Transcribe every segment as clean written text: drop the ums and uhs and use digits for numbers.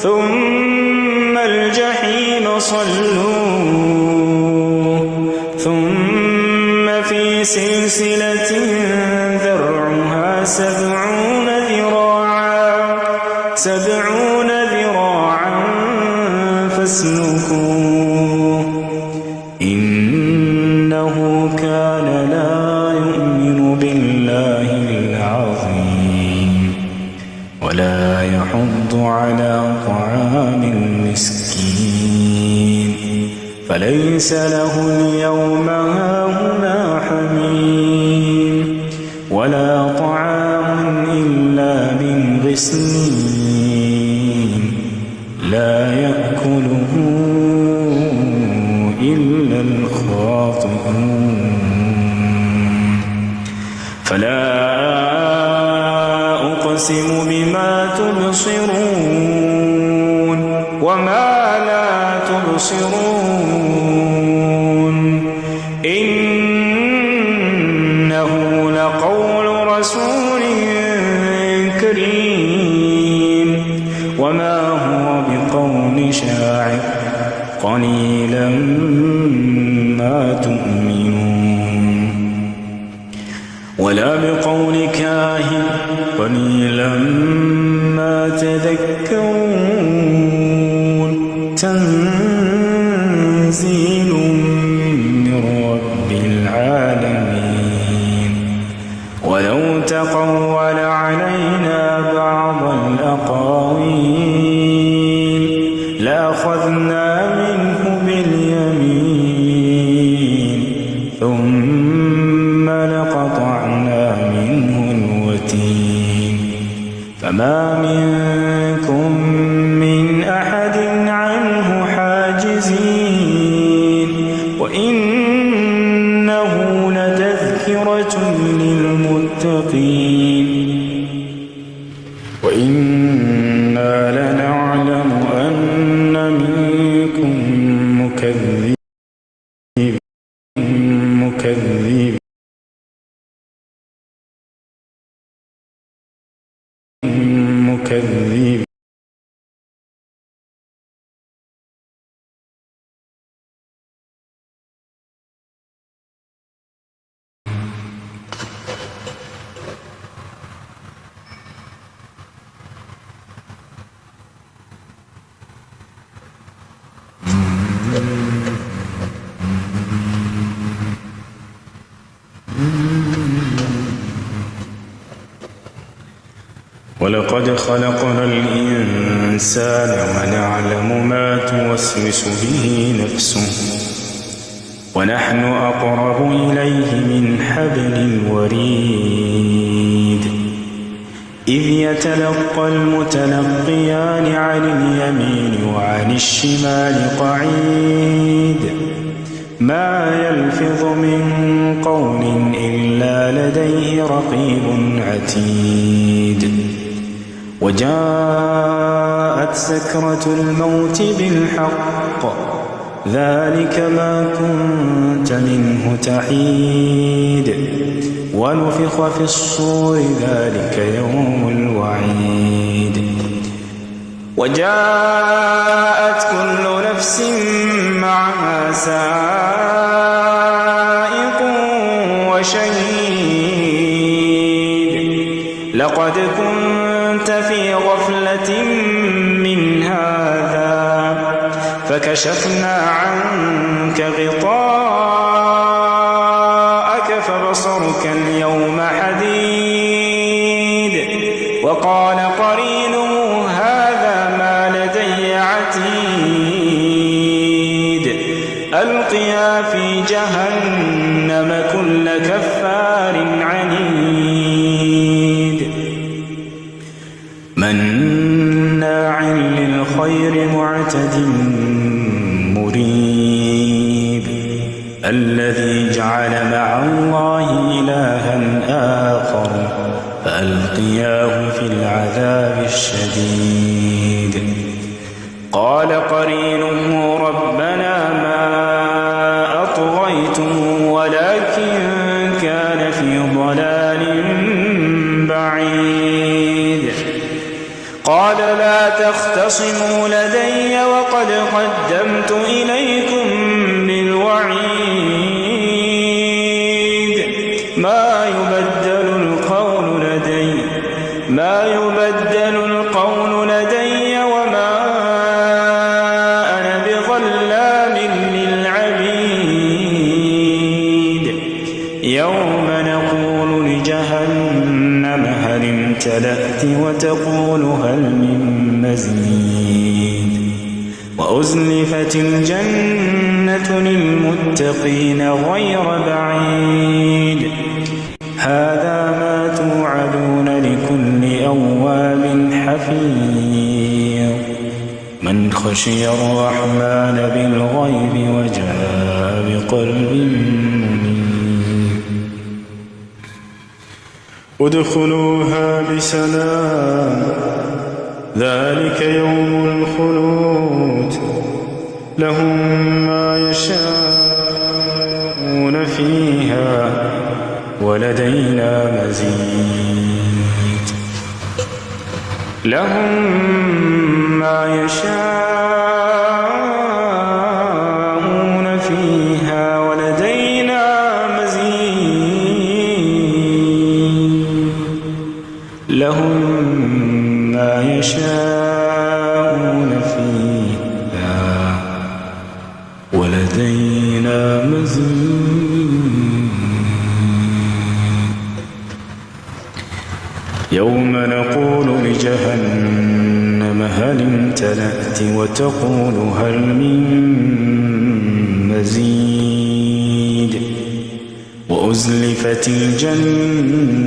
ثم الجحيم صلوه ثم في سلسلة ذرعها 70 ذراعا فاسلكوه إنه كان لا يؤمن بالله العظيم ولا يحض على طعام المسكين فليس له اليوم هاهنا حميم ولا طعام إلا من غسلين لا يأكله إلا الخاطئون فلا أقسم بما تبصرون وما لا تبصرون إنه لقول رسول كريم وما هو بقول شاعر قليلا ما تؤمنون ولا بقول كاهن قليلا ما تذكرون تنزيل من رب العالمين ولو تقول علينا بعض الأقاويل لأخذنا منه باليمين ثم لقطعنا منه الوتين فما منكم من أحد عنه حاجزين وإنه لتذكرة للمتقين وإنا لنعلم أن منكم مكذبين ولقد خلقنا الإنسان ونعلم ما توسوس به نفسه ونحن أقرب إليه من حبل الوريد إذ يتلقى المتلقيان عن اليمين وعن الشمال قعيد ما يلفظ من قول إلا لديه رقيب عتيد وجاءت سكرة الموت بالحق ذلك ما كنت منه تحيد ونفخ في الصور ذلك يوم الوعيد وجاءت كل نفس معها سائق وشهيد لقد كنت في غفلة من هذا فكشفنا عنك غطاءك فبصرك اليوم حديد وقال قرينه هذا ما لدي عتيد ألقيا في جهنم كل كفار عنيد مناع للخير معتد مريب الذي جعل مع الله إلها آخر فألقياه في العذاب الشديد قال قرينه ربنا ما أطغيته ولكن كان في ضلال بعيد قال لا تختصروا تختصموا لدي وقد قدمت إليكم بالوعيد ما يبدل القول لدي وما أنا بظلام للعبيد يوم نقول لجهنم هل امتلأت وتقول هل من مزيد وأزلفت الجنة للمتقين غير بعيد هذا ما توعدون لكل أواب حفيظ من خشي الرحمن بالغيب وجاء بقلب منيب ادخلوها بسلام ذلك يوم الخلود لهم ما يشاءون فيها ولدينا مزيد لهم ما يشاءون فيها ولدينا مزيد لهم ما يشاءون فيها ولدينا مزيد يوم نقول لجهنم هل امتلأت وتقول هل من مزيد وأزلفت الجنة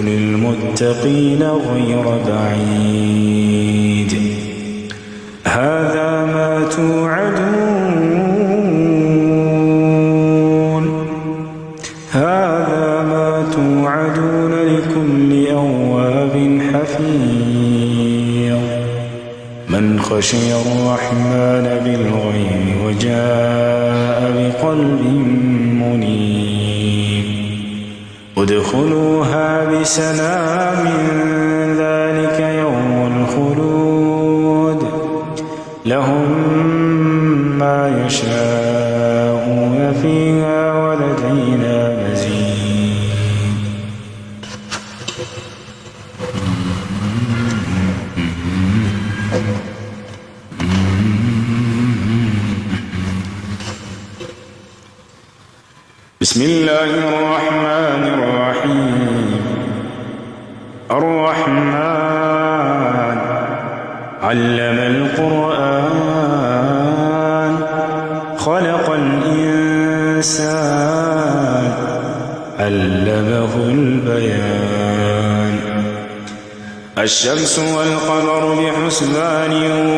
للمتقين غير بعيد هذا ما توعدون لكل أواب حفيظ من خشي الرحمن بالغيب وجاء بقلب منيب ادخلوها بسلام ذلك يوم الخلود لهم ما يشاءون فيها ولدينا مزيد بسم الله الرحمن الرحيم الرحمن علم القرآن خلق الإنسان علمه البيان الشمس والقمر بحسبان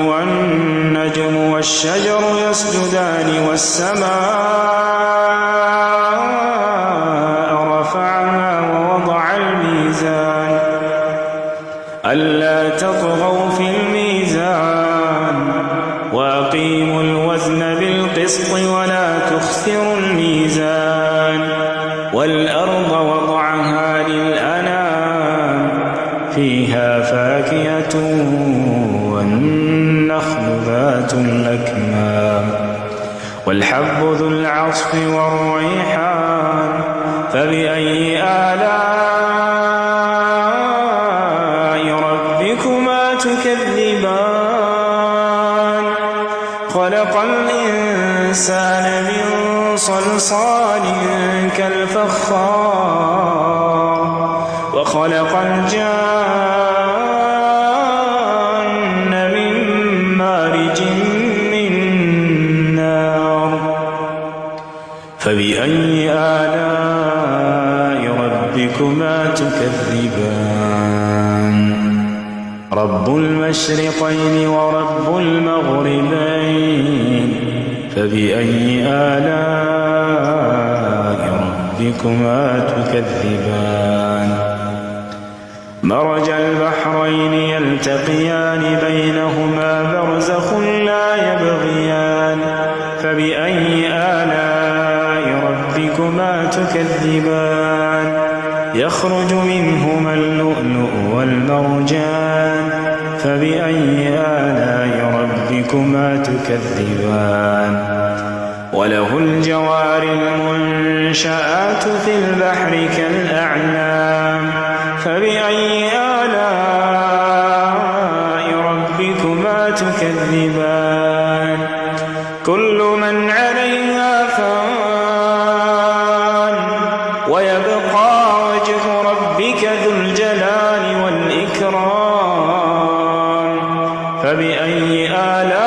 والنجم والشجر يسجدان والسماء رفعها ووضع الميزان ألا تطغوا في الميزان وأقيموا الوزن بالقسط ولا تخسروا الميزان والأرض وضعها للأنام فيها فاكهة والنخل ذات الأكمام والحب ذو العصف والريحان فبأي آلاء ربكما تكذبان خلق الإنسان من صلصال كالفخار وخلق الجان من مارج من نار فبأي آلاء ربكما تكذبان رب المشرقين ورب المغربين فبأي آلاء ربكما تكذبان مرج البحرين يلتقيان بينهما برزخ لا يبغيان فبأي آلاء ربكما تكذبان يخرج منهما اللؤلؤ والمرجان فبأي آلاء ربكما تكذبان وله الجوار المنشآت في البحر كالأعلام فبأي آلاء ربكما تكذبان كل من عليها فان ويبقى وجه ربك ذو الجلال والإكرام فبأي آلاء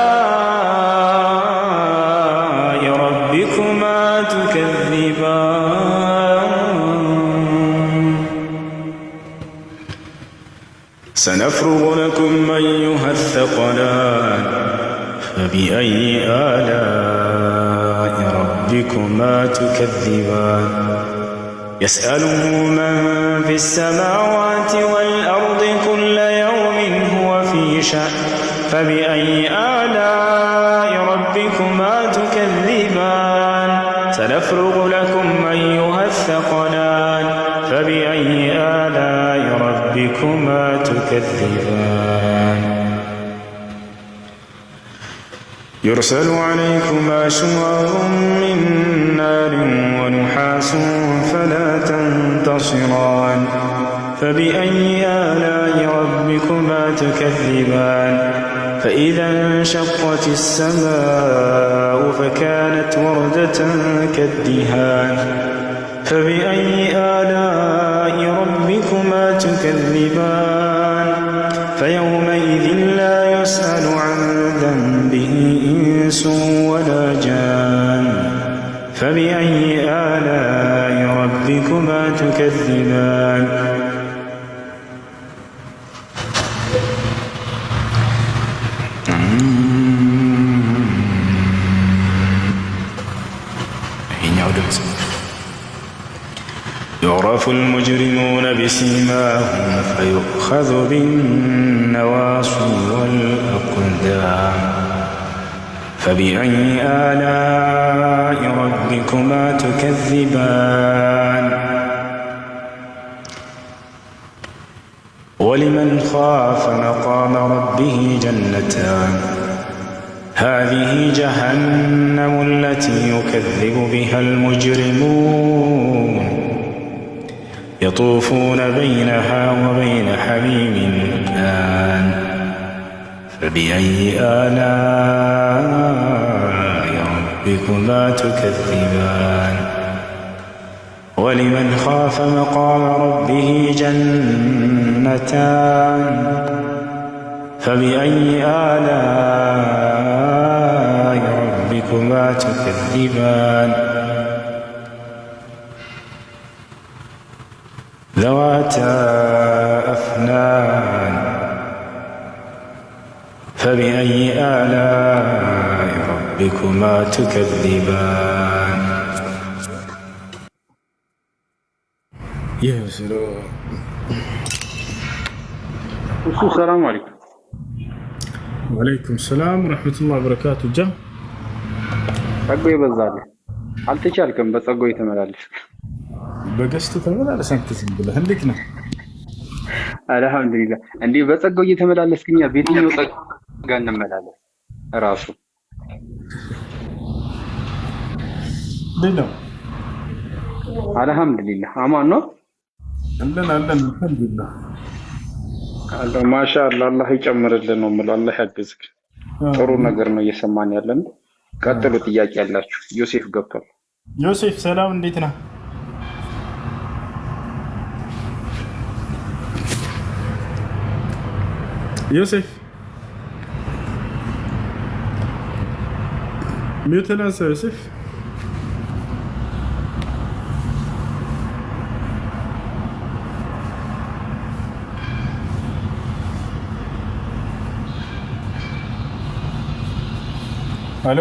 ربكما تكذبان سنفرغ لكم أيها الثقلان فبأي آلاء ربكما تكذبان يسأله من في السماوات والأرض كل يوم هو في شأن فبأي آلاء ربكما تكذبان سنفرغ لكم أيها الثقلان فبأي آلاء ربكما تكذبان يرسل عليكما شواظ من نار ونحاس فلا تنتصران فبأي آلاء ربكما تكذبان فإذا انشقت السماء فكانت وردة كالدهان فبأي آلاء ربكما تكذبان فيومئذ لا يسأل عن ذنبه إنس ولا جان فبأي آلاء ربكما تكذبان يعرف المجرمون بسيماهم فيؤخذ بالنواصي والأقدام فبأي آلاء ربكما تكذبان ولمن خاف مقام ربه جنتان هذه جهنم التي يكذب بها المجرمون يطوفون بينها وبين حميم آن فبأي آلاء ربكما تكذبان ولمن خاف مقام ربه جنتان فبأي آلاء ربكما تكذبان ذواتا أفنان فبأي آلاء ربكما تكذبان يا سلام. السلام عليكم. وعليكم السلام ورحمة الله وبركاته. جا ጸጋዬ በዛልህ አልተቻልክም። በጸጋዬ ተመላለስ። በገስት ተመላለስ። አንተ ዝም ብለህ እንዴት ነህ? አልሐምዱሊላህ። እንዴ በጸጋዬ ተመላለስክኛ። በየትኛው ጸጋ እንመላለስ? ራሱ ደህና አልሐምዱሊላህ። አማን ነው አለን አልሐምዱሊላህ። አላህ ማሻአላህ አላህ ይጨምርልን ነው የምለው። አላህ ያግዝክ። ጥሩ ነገር ነው እየሰማን ያለን። ቀጥሉ። ጥያቄ ያላችሁ? ዮሴፍ ገብቷል። ዮሴፍ ሰላም፣ እንዴት ነህ? ዮሴፍ ሚውተን አንሳ። ዮሴፍ ሄሎ።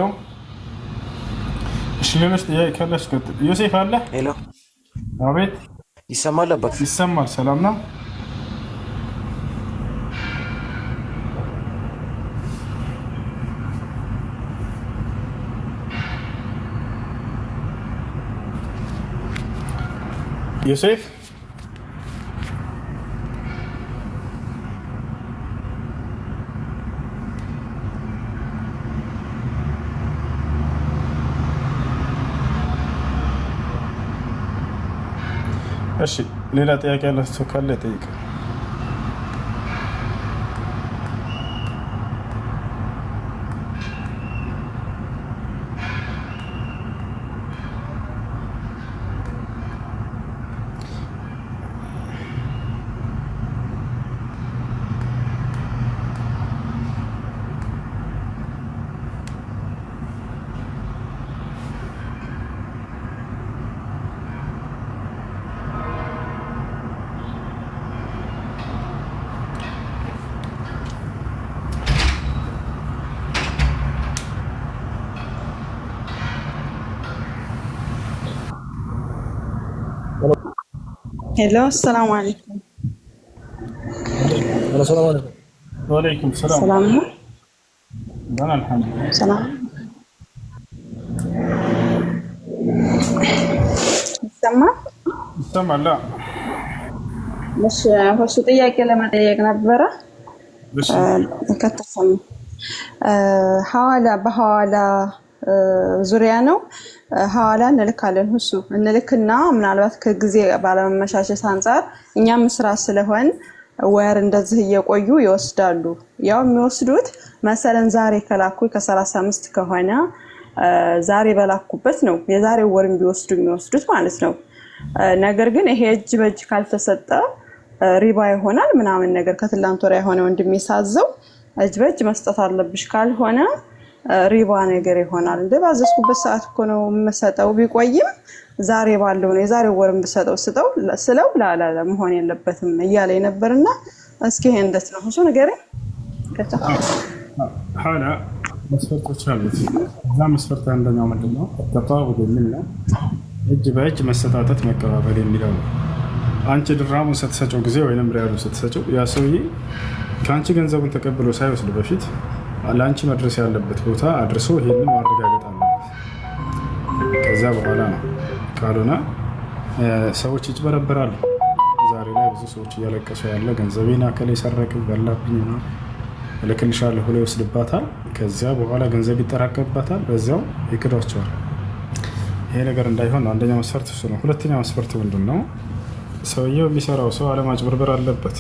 እሺ ሌሎች ጥያቄ ካለሽ ቀጥል። ዮሴፍ አለ? ሄሎ። አቤት። ይሰማል? አባት ይሰማል። ሰላም ነው? ዮሴፍ እሺ ሌላ ጥያቄ ያላችሁ ካለ ጠይቅ። ሄሎ ሰላም አለይኩም። ሰላም አለይኩም። ወአለይኩም ሰላም። ሰላም ነው። ደህና አልሐምዱሊላህ። ሰላም ይሰማል? እሺ እሱ ጥያቄ ለመጠየቅ ነበረ። እሺ ከተሰማ ሐዋላ በሐዋላ ዙሪያ ነው። ሐዋላ እንልካለን ሁሱ እንልክና ምናልባት ከጊዜ ባለመመቻቸት አንፃር እኛም ስራ ስለሆን ወር እንደዚህ እየቆዩ ይወስዳሉ። ያው የሚወስዱት መሰለን ዛሬ ከላኩ ከ35 ከሆነ ዛሬ በላኩበት ነው የዛሬው ወር ቢወስዱ የሚወስዱት ማለት ነው። ነገር ግን ይሄ እጅ በእጅ ካልተሰጠ ሪባ ይሆናል ምናምን ነገር ከትላንት ወር የሆነ ወንድሜ ሳዘው እጅ በእጅ መስጠት አለብሽ ካልሆነ ሪባ ነገር ይሆናል። እንደ ባዘዝኩበት ሰዓት እኮ ነው የምሰጠው ቢቆይም ዛሬ ባለው ነው የዛሬው ወርም ብሰጠው ስለው ላላ መሆን የለበትም እያለኝ ነበርና እስኪ ይሄ እንዴት ነው እሱ ነገር ሐዋላ መስፈርቶች አሉት። እዛ መስፈርት አንደኛው ምንድነው? ተጣጣው የሚል ነው። እጅ በእጅ መሰጣጠት መቀባበል የሚለው ነው። አንቺ ድራሙን ስትሰጪው ጊዜ ወይንም ሪያሉን ስትሰጪው ያ ሰውዬ ከአንቺ ገንዘቡን ተቀብሎ ሳይወስድ በፊት ለአንቺ መድረስ ያለበት ቦታ አድርሶ ይሄንን ማረጋገጥ አለበት። ከዛ በኋላ ነው። ካልሆነ ሰዎች ይጭበረበራሉ። ዛሬ ላይ ብዙ ሰዎች እያለቀሱ ያለ ገንዘቤን አከለ ሰረቅ በላብኝ ነው እልክልሻለሁ ብሎ ይወስድባታል። ከዚያ በኋላ ገንዘብ ይጠራቀምባታል። በዚያው ይክዷቸዋል። ይሄ ነገር እንዳይሆን ነው አንደኛው መስፈርት እሱ ነው። ሁለተኛው መስፈርት ምንድን ነው? ሰውየው የሚሰራው ሰው አለማጭበርበር አለበት።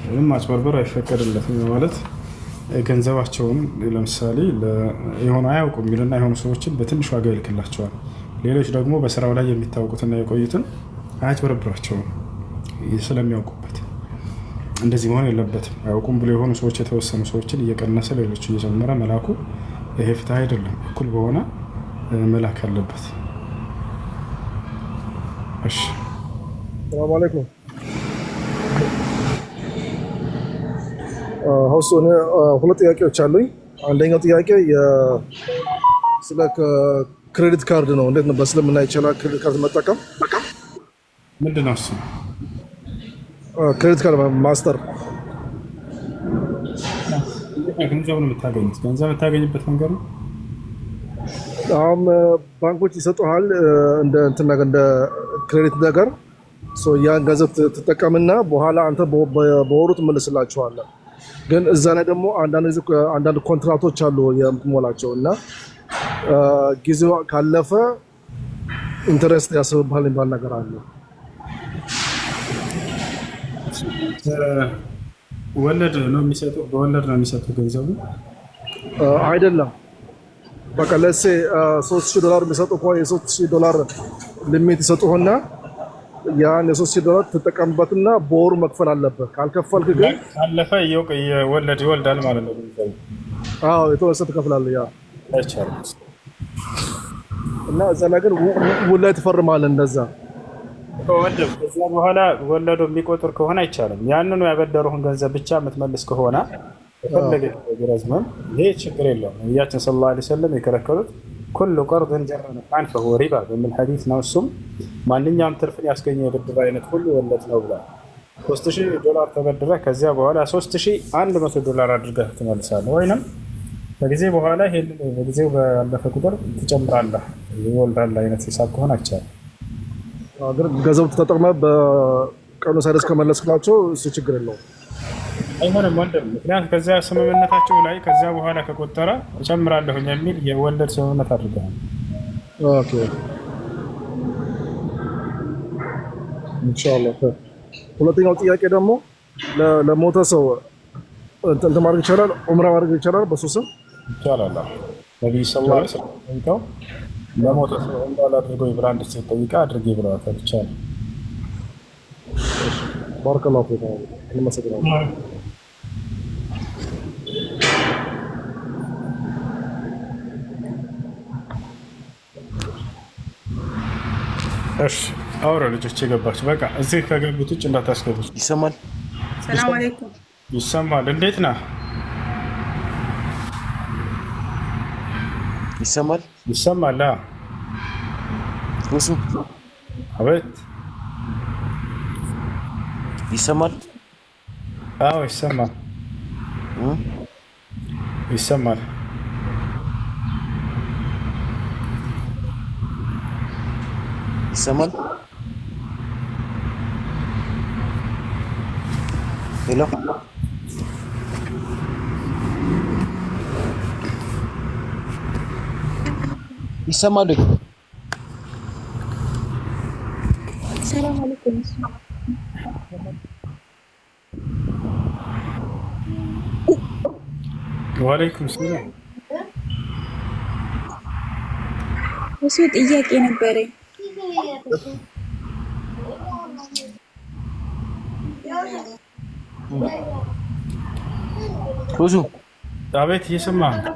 ምንም ማጭበርበር አይፈቀድለትም ማለት ገንዘባቸውን ለምሳሌ የሆነ አያውቁም የሚልና የሆኑ ሰዎችን በትንሽ ዋጋ ይልክላቸዋል። ሌሎች ደግሞ በስራው ላይ የሚታወቁትና የቆዩትን አያጭበረብሯቸውም ስለሚያውቁበት። እንደዚህ መሆን የለበትም። አያውቁም ብሎ የሆኑ ሰዎች የተወሰኑ ሰዎችን እየቀነሰ ሌሎች እየጨመረ መላኩ ይሄ ፍትህ አይደለም። እኩል በሆነ መላክ አለበት። እሺ ሰላም አለይኩም። ሆስቶ ሁለት ጥያቄዎች አሉኝ። አንደኛው ጥያቄ ስለ ክሬዲት ካርድ ነው። እንዴት ነው በእስልምና ይቻላል ክሬዲት ካርድ መጠቀም? ምንድን ነው እሱ? ክሬዲት ካርድ ማስተር ገንዘቡን የምታገኙት ገንዘብ የምታገኝበት መንገድ ነው። አሁን ባንኮች ይሰጡሃል እንደ እንትን ነገር እንደ ክሬዲት ነገር ያን ገንዘብ ትጠቀምና በኋላ አንተ በወሩ ትመልስላቸዋለህ። ግን እዛ ላይ ደግሞ አንዳንድ ኮንትራቶች አሉ የምትሞላቸው እና ጊዜው ካለፈ ኢንተረስት ያስብብሃል የሚባል ነገር አለ። ወለድ ነው የሚሰጠው? በወለድ ነው የሚሰጠው ገንዘቡ አይደለም። በቃ ለሴ $3000 የሚሰጡ ከሆነ $3000 ሊሚት ይሰጡህና ያን $3000 ትጠቀምበትና በወሩ መክፈል አለበት። ካልከፈልክ ግን ካለፈ ወለድ ይወልዳል ማለት ነው። አዎ የተወሰነ ትከፍላለህ። ያ አይቻልም። እና እዛ ነገር ውል ላይ ትፈርማለህ እንደዛ ወለድ ከዛ በኋላ ወለዱ የሚቆጥር ከሆነ አይቻልም። ያንኑ ያበደሩህን ገንዘብ ብቻ የምትመልስ ከሆነ ፈለገ ይረዝመም ይሄ ችግር የለውም። ነብያችን ሰለላሁ ዐለይሂ ወሰለም የከለከሉት ኩሉ ቀርድን ጀረ ነፍዐን ፈሁወ ሪባ በሚል ሐዲስ ነው። እሱም ማንኛውም ትርፍን ያስገኘ የብድር አይነት ሁሉ ወለድ ነው ብሏል። $3000 ተበድረህ ከዚያ በኋላ $3100 አድርገህ ትመልሳለህ። ወይንም በጊዜ በኋላ ይሄን በጊዜው ባለፈ ቁጥር ትጨምራለህ። ይወልዳል አይነት ሂሳብ ከሆነ አይቻልም። ገንዘብ ተጠቅመህ በቀኑ ሳይደርስ ከመለስክላቸው እሱ ችግር የለውም። አይሆንም ወንድም። ምክንያቱም ከዚያ ስምምነታቸው ላይ ከዚያ በኋላ ከቆጠረ እጨምራለሁኝ የሚል የወለድ ስምምነት አድርገዋል። ኦኬ ኢንሻአላህ። ሁለተኛው ጥያቄ ደግሞ ለሞተ ሰው እንትን ማድረግ ይቻላል? ዑምራ ማድረግ ይቻላል በሱ ስም? ይቻላል። ነቢዩ ሰለላሁ ዐለይሂ ወሰለም ጠይቀው ለሞተ ሰው ዑምራ ላድርገው ብላ አንድ ሴት ጠይቃ አድርጌ ብለዋታል። ይቻላል። ባረከላሁ ፊክ። እናመሰግናለን። እሺ አውራ ልጆች የገባች በቃ እዚህ ከገቡት ውጭ እንዳታስገቡት። ይሰማል? ሰላም አለይኩም። ይሰማል? እንዴት ነህ? ይሰማል? ይሰማል? እሱ አቤት። ይሰማል? አዎ ይሰማል። ይሰማል። ይሰማል? ሄሎ ይሰማል? ሰላም አለይኩም። ወአለይኩም ሰላም። እሱ ጥያቄ ነበረኝ። ብዙ አቤት። እየሰማህ ነው?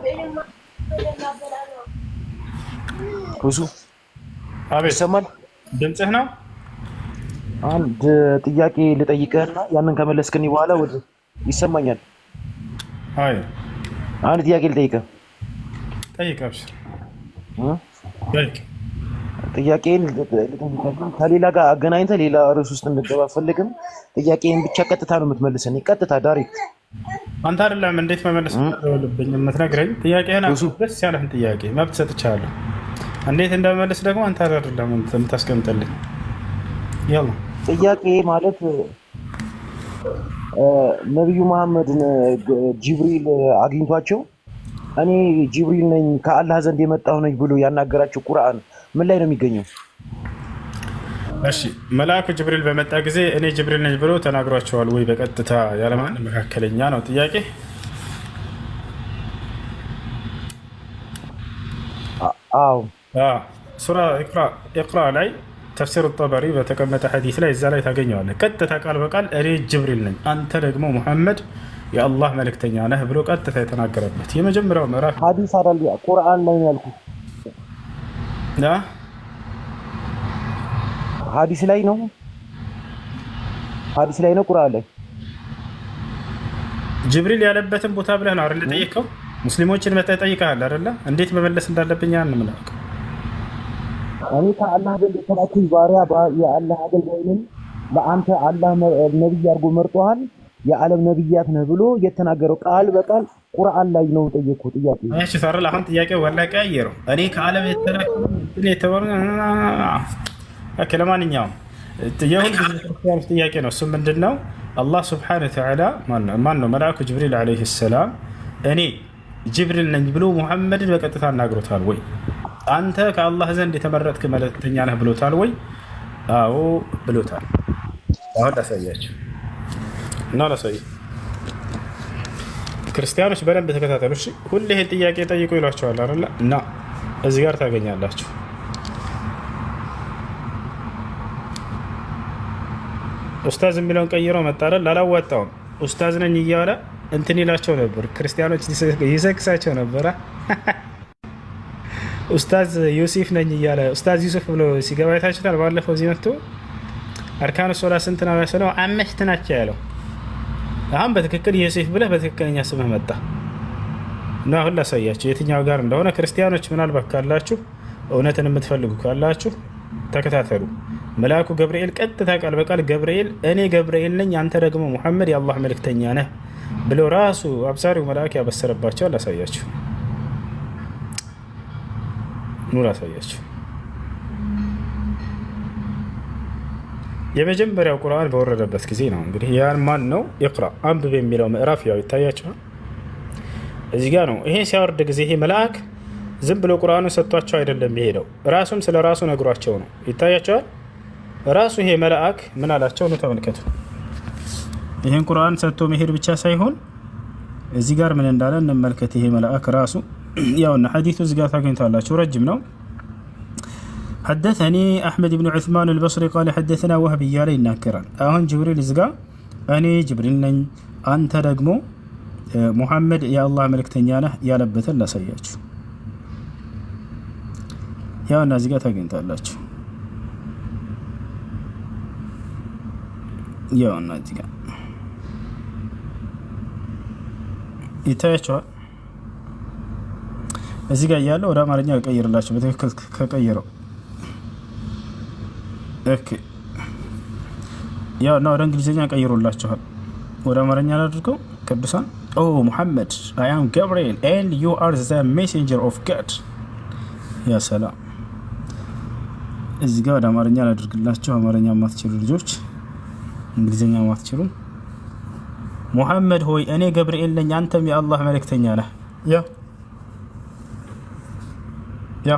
ብዙ አቤት። ይሰማል? ድምፅህ ነው። አንድ ጥያቄ ልጠይቅህና ያንን ከመለስክኝ በኋላ ወደ ይሰማኛል። አይ አንድ ጥያቄ ልጠይቅህ። ጠይቅ። አብሽር ጠይቅ። ጥያቄን ከሌላ ጋር አገናኝተህ ሌላ ርዕስ ውስጥ እንድገባ አልፈልግም። ጥያቄን ብቻ ቀጥታ ነው የምትመልሰኝ፣ ቀጥታ ዳይሬክት። አንተ አይደለም እንዴት መመለስ ልብኝ የምትነግረኝ። ጥያቄህን ደስ ያለህን ጥያቄ መብት ሰጥቻለሁ። እንዴት እንደመመለስ ደግሞ አንተ አይደለም የምታስቀምጥልኝ። ያላ ጥያቄ ማለት ነቢዩ መሐመድን ጅብሪል አግኝቷቸው እኔ ጅብሪል ነኝ ከአላህ ዘንድ የመጣሁ ነኝ ብሎ ያናገራቸው ቁርአን ምን ላይ ነው የሚገኘው? እሺ መልአኩ ጅብሪል በመጣ ጊዜ እኔ ጅብሪል ነኝ ብሎ ተናግሯቸዋል ወይ? በቀጥታ ያለማን መካከለኛ ነው ጥያቄ። አዎ ሱራ ኢቅራ ላይ ተፍሲር ጠበሪ በተቀመጠ ሐዲስ ላይ እዛ ላይ ታገኘዋለህ። ቀጥታ ቃል በቃል እኔ ጅብሪል ነኝ አንተ ደግሞ ሙሐመድ የአላህ መልእክተኛ ነህ ብሎ ቀጥታ የተናገረበት የመጀመሪያው ምዕራፍ ሐዲስ አይደል? ቁርአን ላይ ነው ያልኩት። ሐዲስ ላይ ነው፣ ሐዲስ ላይ ነው፣ ቁርአን ላይ ጅብሪል ያለበትን ቦታ ብለህ ነው አይደል ጠየቀው? ሙስሊሞችን መጣ ጠይቀሃል አይደል? እንዴት መመለስ እንዳለብኝ ያን ምን አውቀው። እኔ ከአላህ ዘንድ የተላኩኝ ባሪያ የአላህ አገልጋይ ነኝ፣ ለአንተ አላህ ነብይ አድርጎ መርጦሃል፣ የዓለም ነብያት ነህ ብሎ የተናገረው ቃል በቃል ቁርአን ላይ ነው ጠየቅኩ። ጥያቄ እሺ ታረል አሁን ጥያቄው ወላሂ ቀይረው። እኔ ከዓለም የተላኩኝ ለማንኛውም የሁል ጊዜ ክርስቲያኖች ጥያቄ ነው። እሱ ምንድን ነው? አላህ ስብሐነሁ ወተዓላ ማን ነው መልአኩ ጅብሪል ዓለይሂ ሰላም እኔ ጅብሪል ነኝ ብሎ ሙሐመድን በቀጥታ አናግሮታል ወይ? አንተ ከአላህ ዘንድ የተመረጥክ መልእክተኛ ነህ ብሎታል ወይ? አዎ ብሎታል። አሁን ላሳያችሁ እና ላሳይ። ክርስቲያኖች በደንብ ተከታተሉ እሺ። ሁሌ ይሄን ጥያቄ ጠይቁ ይሏቸዋል አይደል? እና እዚህ ጋር ታገኛላችሁ። ኡስታዝ የሚለውን ቀይሮ መጣረል አላዋጣውም። ኡስታዝ ነኝ እያለ እንትን ይላቸው ነበር። ክርስቲያኖች ይሰክሳቸው ነበረ። ኡስታዝ ዩሱፍ ነኝ እያለ ኡስታዝ ዩሱፍ ብሎ ሲገባ አይታችሁታል። ባለፈው እዚህ መጥቶ አርካኑ ሶላ ስንት ነው ያለው? 5 ናቸው ያለው። አሁን በትክክል ዩሱፍ ብለህ በትክክለኛ ስምህ መጣ እና አሁን ላሳያችሁ የትኛው ጋር እንደሆነ። ክርስቲያኖች ምናልባት ካላችሁ እውነትን የምትፈልጉ ካላችሁ ተከታተሉ። መልአኩ ገብርኤል ቀጥታ ቃል በቃል ገብርኤል እኔ ገብርኤል ነኝ አንተ ደግሞ ሙሐመድ የአላህ መልእክተኛ ነህ ብሎ ራሱ አብሳሪው መልአክ ያበሰረባቸው። ላሳያችሁ ኑር አሳያችሁ። የመጀመሪያው ቁርአን በወረደበት ጊዜ ነው። እንግዲህ ያን ማን ነው ኢቅራ አንብብ የሚለው ምዕራፍ ያው ይታያችኋል እዚህ ጋር ነው። ይሄ ሲያወርድ ጊዜ ይሄ መልአክ ዝም ብሎ ቁርአኑን ሰጥቷቸው አይደለም የሄደው፣ ራሱም ስለ ራሱ ነግሯቸው ነው። ይታያቸዋል። ራሱ ይሄ መልአክ ምን አላቸው ነው ተመልከቱ። ይሄን ቁርአን ሰጥቶ መሄድ ብቻ ሳይሆን እዚህ ጋር ምን እንዳለ እንመልከት። ይሄ መልአክ ራሱ ያውና ሐዲሱ እዚህ ጋር ታገኙታላችሁ፣ ረጅም ነው። حدثني أحمد بن عثمان البصري قال حدثنا وهب እያለ ይናገራል። አሁን ጅብሪል እዚህ ጋር እኔ ጅብሪል ነኝ አንተ ደግሞ ሙሐመድ የአላህ መልእክተኛ ነህ ያለበትን ላሳያችሁ። ያውና እዚህ ጋር ታገኙታላችሁ። ያውና እዚህ ጋር ይታያችኋል። እዚህ ጋር ያለው ወደ አማርኛ ቀይርላችሁ በትክክል ከቀየረው ኦኬ። ያውና ወደ እንግሊዝኛ ቀይሮላችኋል። ወደ አማርኛ አድርገው ቅዱሳን ኦ ሙሐመድ I am Gabriel and you are the messenger of God። ያ ሰላም። እዚህ ጋር ወደ አማርኛ አድርግላችሁ። አማርኛ ማትችሉ ልጆች፣ እንግሊዝኛ ማትችሉ ሙሐመድ ሆይ እኔ ገብርኤል ነኝ አንተም የአላህ መልእክተኛ ነህ። ያ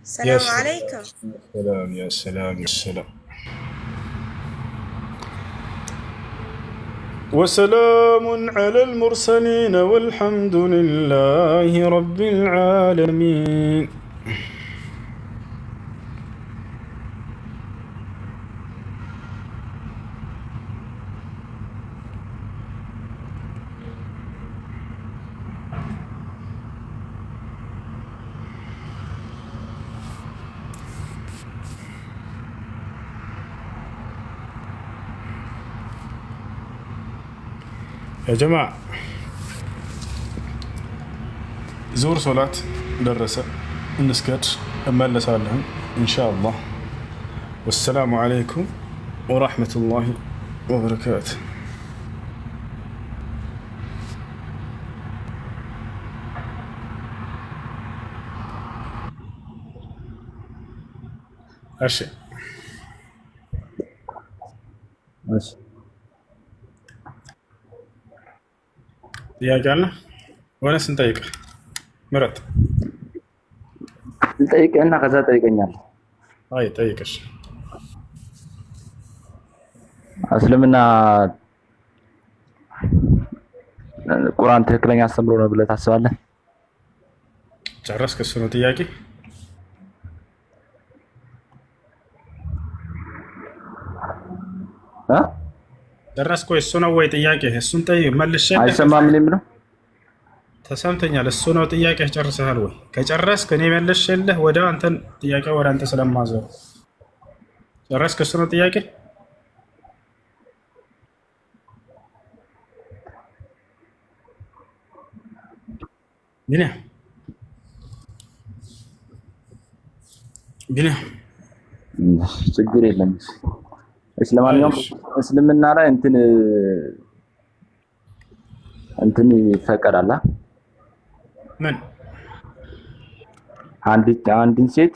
السلام عليكم. سلام يا سلام يا سلام. وسلام على المرسلين والحمد لله رب العالمين. يا جماعة زور صلاة درسة نسكت أما اللي صالحهم إن شاء الله. والسلام عليكم ورحمة الله وبركاته. أشي ጥያቄ አለ ወይስ እንጠይቅ? ምረጥ። እንጠይቅና ከዛ ጠይቀኛል። አይ ጠይቅሽ። እስልምና ቁርአን ትክክለኛ አስተምሮ ነው ብለህ ታስባለህ? ጨረስክ? እሱ ነው ጥያቄ? ጨረስክ ወይ? እሱ ነው ወይ ጥያቄ? እሱን ጠይቅ መልሼ። አይሰማም ምን የምለው? ተሰምተኛል። እሱ ነው ጥያቄ? ጨርሰሃል ወይ? ከጨረስክ እኔ መልሼልህ ወደ አንተን ጥያቄ ወደ አንተ ስለማዘው ጨረስክ? እሱ ነው ጥያቄ? ቢና ችግር የለም። እስለማንኛውም እስልምና ላይ እንትን ይፈቀዳል። ምን አንድን ሴት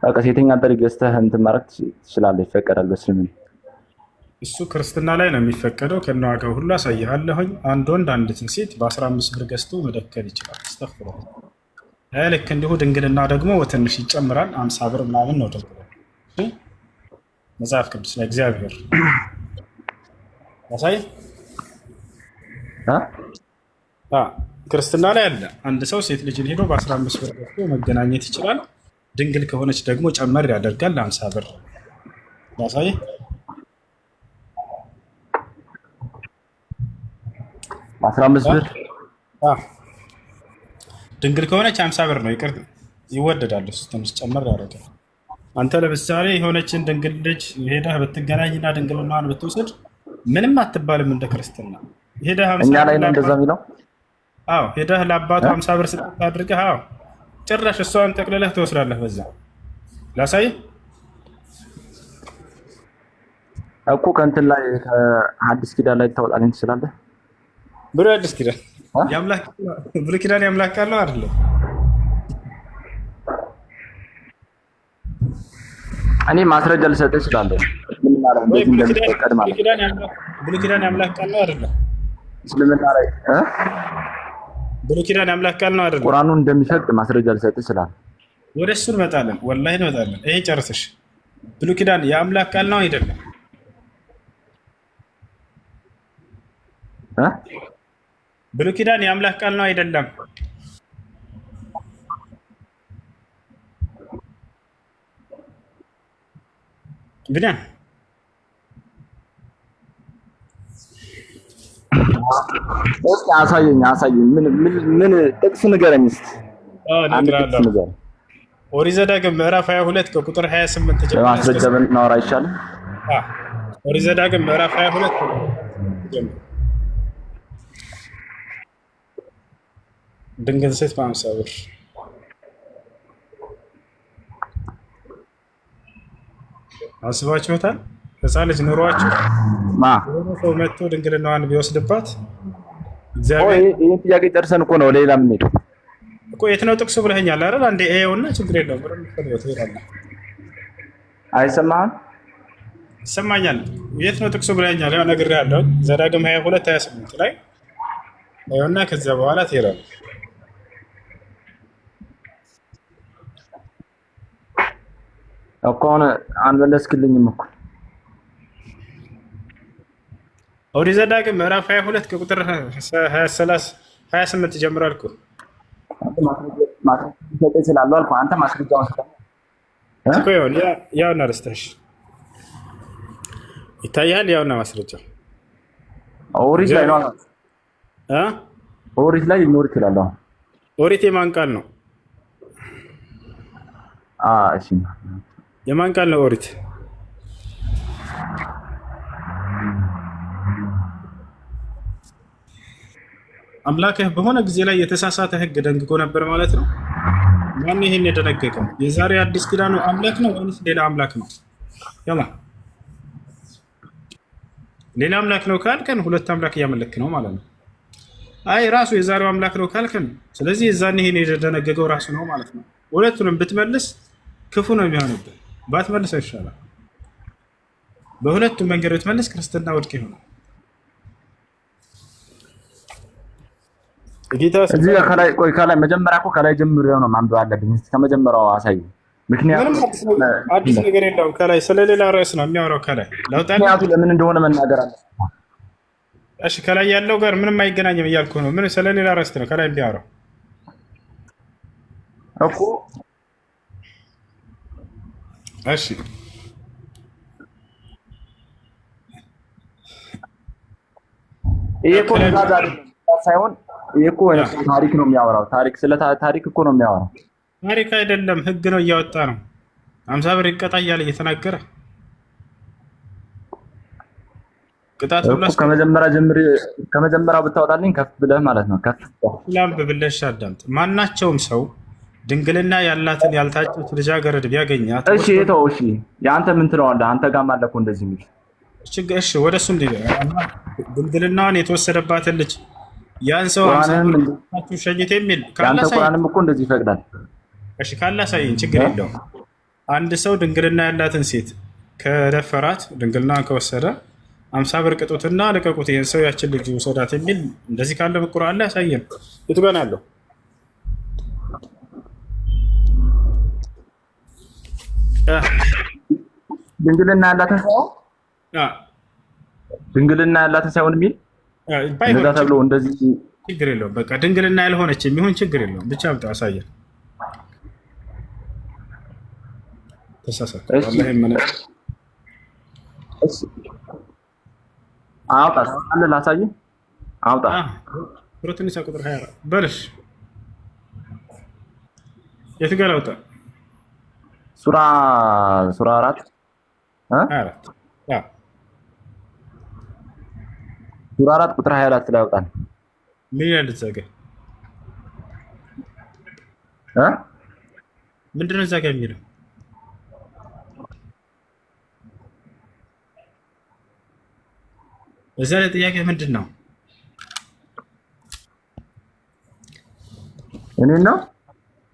በቃ ሴተኛ አድርገህ ገዝተህ እንትን ማድረግ ትችላለህ፣ ይፈቀዳል በእስልምና። እሱ ክርስትና ላይ ነው የሚፈቀደው። ከነዋጋው ሁሉ አሳይሃለሁኝ። አንድ ወንድ አንዲትን ሴት በ15 ብር ገዝቶ መደከል ይችላል። አስተፍረው ልክ እንዲሁ ድንግልና ደግሞ ትንሽ ይጨምራል። 50 ብር ምናምን ነው ድንግልና መጽሐፍ ቅዱስ ላይ እግዚአብሔር ያሳይ። ክርስትና ላይ አለ። አንድ ሰው ሴት ልጅን ሄዶ በ15 ብር ገዝቶ መገናኘት ይችላል። ድንግል ከሆነች ደግሞ ጨመር ያደርጋል ለ50 ብር ያሳይ። ድንግል ከሆነች 50 ብር ነው። ይቅር ይወደዳል። እሱ ትንሽ ጨመር ያደርጋል። አንተ ለምሳሌ የሆነችን ድንግል ልጅ ሄደህ ብትገናኝና ድንግልናዋን ብትወስድ ምንም አትባልም እንደ ክርስትና። ሄደህ እኛ ላይ ነው እንደዛ የሚለው። አዎ ሄደህ ለአባቱ 50 ብር ስጠት አድርገህ አዎ ጭራሽ እሷን ጠቅልለህ ትወስዳለህ። በዛ ላሳይ እኮ ከእንትን ላይ ከአዲስ ኪዳን ላይ ታወጣልኝ ትችላለህ። ብሎ አዲስ ኪዳን ያምላክ ብሎ ኪዳን ያምላክ አለው አይደለም? እኔ ማስረጃ ልሰጥህ እችላለሁ። እስልምና ላይ እንደዚህ እንደሚፈቀድ ማለት ብሉይ ኪዳን የአምላክ ቃል ነው አይደለም? እስልምና ላይ ብሉይ ኪዳን የአምላክ ቃል ነው አይደለም? ቁርአኑን እንደሚፈቅድ ማስረጃ ልሰጥህ እችላለሁ። ወደ እሱ እንመጣለን፣ ወላሂ እንመጣለን። ይሄ ጨርስሽ። ብሉይ ኪዳን የአምላክ ቃል ነው አይደለም? ብሉይ ኪዳን የአምላክ ቃል ነው አይደለም? ብናን እስኪ አሳየኝ። ምን ጥቅስ ንገረኝ እስኪ። አንድ ጥቅስ ንገረኝ። ኦሪት ዘዳግም ምዕራፍ 22 ከቁጥር 28 ጀምሮ ማስረጃ ብናወራ አይሻልም? ኦሪት ዘዳግም ምዕራፍ 22 ጀምሮ ድንግል ሴት በ50 ብር አስባችሁታል? ሕፃን ልጅ ኑሯችሁ ሰው መጥቶ ድንግልናዋን ቢወስድባት ይህን ጥያቄ ጨርሰን እኮ ነው ሌላ የምንሄደው እኮ። የት ነው ጥቅሱ ብለኸኛል አይደል? አንዴ ይኸውና፣ ችግር የለውም። ትሄዳለህ። አይሰማህም? ይሰማኛል። የት ነው ጥቅሱ ብለኸኛል? ያው ነግሬሃለሁ። ዘዳግም 22 28 ላይ ይኸውና፣ ከዚያ በኋላ ትሄዳለህ። እኮ አሁን አልመለስክልኝም እኮ። ኦሪት ዘዳግም ምዕራፍ 22 ከቁጥር 28 ጀምሯል እኮ። ማስረጃ ይችላል አልኩ። አንተ ማስረጃውን እኮ ያውና ደስታሽ ይታያል። ያውና ማስረጃ ኦሪት ላይ ነው። ኦሪት ላይ ሊኖር ይችላል። ኦሪት የማን ቃል ነው? እሺ የማን ቃል ነው ኦሪት? አምላክህ በሆነ ጊዜ ላይ የተሳሳተ ሕግ ደንግጎ ነበር ማለት ነው። ማን ይሄን የደነገገው? የዛሬ አዲስ ኪዳኑ አምላክ ነው ወይስ ሌላ አምላክ ነው? ያማ ሌላ አምላክ ነው ካልከን ሁለት አምላክ እያመለክ ነው ማለት ነው። አይ ራሱ የዛሬው አምላክ ነው ካልከን፣ ስለዚህ የዛን ይሄን የደነገገው ራሱ ነው ማለት ነው። ሁለቱንም ብትመልስ ክፉ ነው የሚሆንብህ። ባትመልስ ይሻላል። በሁለቱም መንገድ ብትመልስ ክርስትና ውድቅ ይሆናል። እዚህ ከላይ መጀመሪያ እኮ ከላይ ጀምሬው ነው ማንበብ አለብኝ። እስኪ ከመጀመሪያው አሳይ። ምክንያቱም አዲስ ነገር የለውም። ከላይ ስለሌላ ርዕስ ነው የሚያወራው። ከላይ ምክንያቱ ለምን እንደሆነ መናገር አለ። እሺ ከላይ ያለው ጋር ምንም አይገናኝም እያልኩ ነው። ምን ስለሌላ ርዕስ ነው ከላይ የሚያወራው እኮ። እሺ ይሄ እኮ ሳይሆን ይሄ እኮ ታሪክ ነው የሚያወራው። ስለ ታሪክ እኮ ነው የሚያወራው። ታሪክ አይደለም፣ ህግ ነው እያወጣ ነው። 50 ብር ይቀጣ እያለ እየተናገረ ቅጣት ሁሉ ከመጀመሪያው ብታወጣልኝ ከፍ ብለህ ማለት ነው። ከፍ ብለሽ አዳምጥ። ማናቸውም ሰው ድንግልና ያላትን ያልታጨች ልጃገረድ ቢያገኛት፣ እሺ ተው፣ እሺ የአንተ ምን ትለዋለህ? አንተ ጋርም አለ እኮ እንደዚህ የሚል እሺ ወደ እሱ ድንግልናዋን የተወሰደባትን ልጅ ያን ሰው ሸኝት የሚል ቁርአንም እኮ እንደዚህ ይፈቅዳል። እሺ ካላሳየኝ ችግር የለውም። አንድ ሰው ድንግልና ያላትን ሴት ከደፈራት፣ ድንግልናዋን ከወሰደ 50 ብር ቅጡትና ልቀቁት፣ ይህን ሰው ያችን ልጅ ውሰዳት የሚል እንደዚህ ካለ ቁርአን ላይ ያሳየን። የቱ ጋር አለው? ድንግልና ያላትን ሳይሆን የሚል እንደዛ ተብሎ እንደዚህ ችግር የለውም። በቃ ድንግልና ያልሆነች የሚሆን ችግር የለውም። ብቻ አምጣ አሳየን። ተሳሳተ ወላሂ ማለት አውጣ አለ ላሳየህ። አውጣ ሱረቱ ኒሳ ቁጥር 24 በልሽ። የት ጋር አውጣ? ሱራ 4 ሱራ 4 ቁጥር 24 ላይ ያውጣል። ምን ይላል እዛ ጋር? ምንድን ነው እዛ ጋር የሚለው? እዛ ላይ ጥያቄ ምንድን ነው? እኔ ነው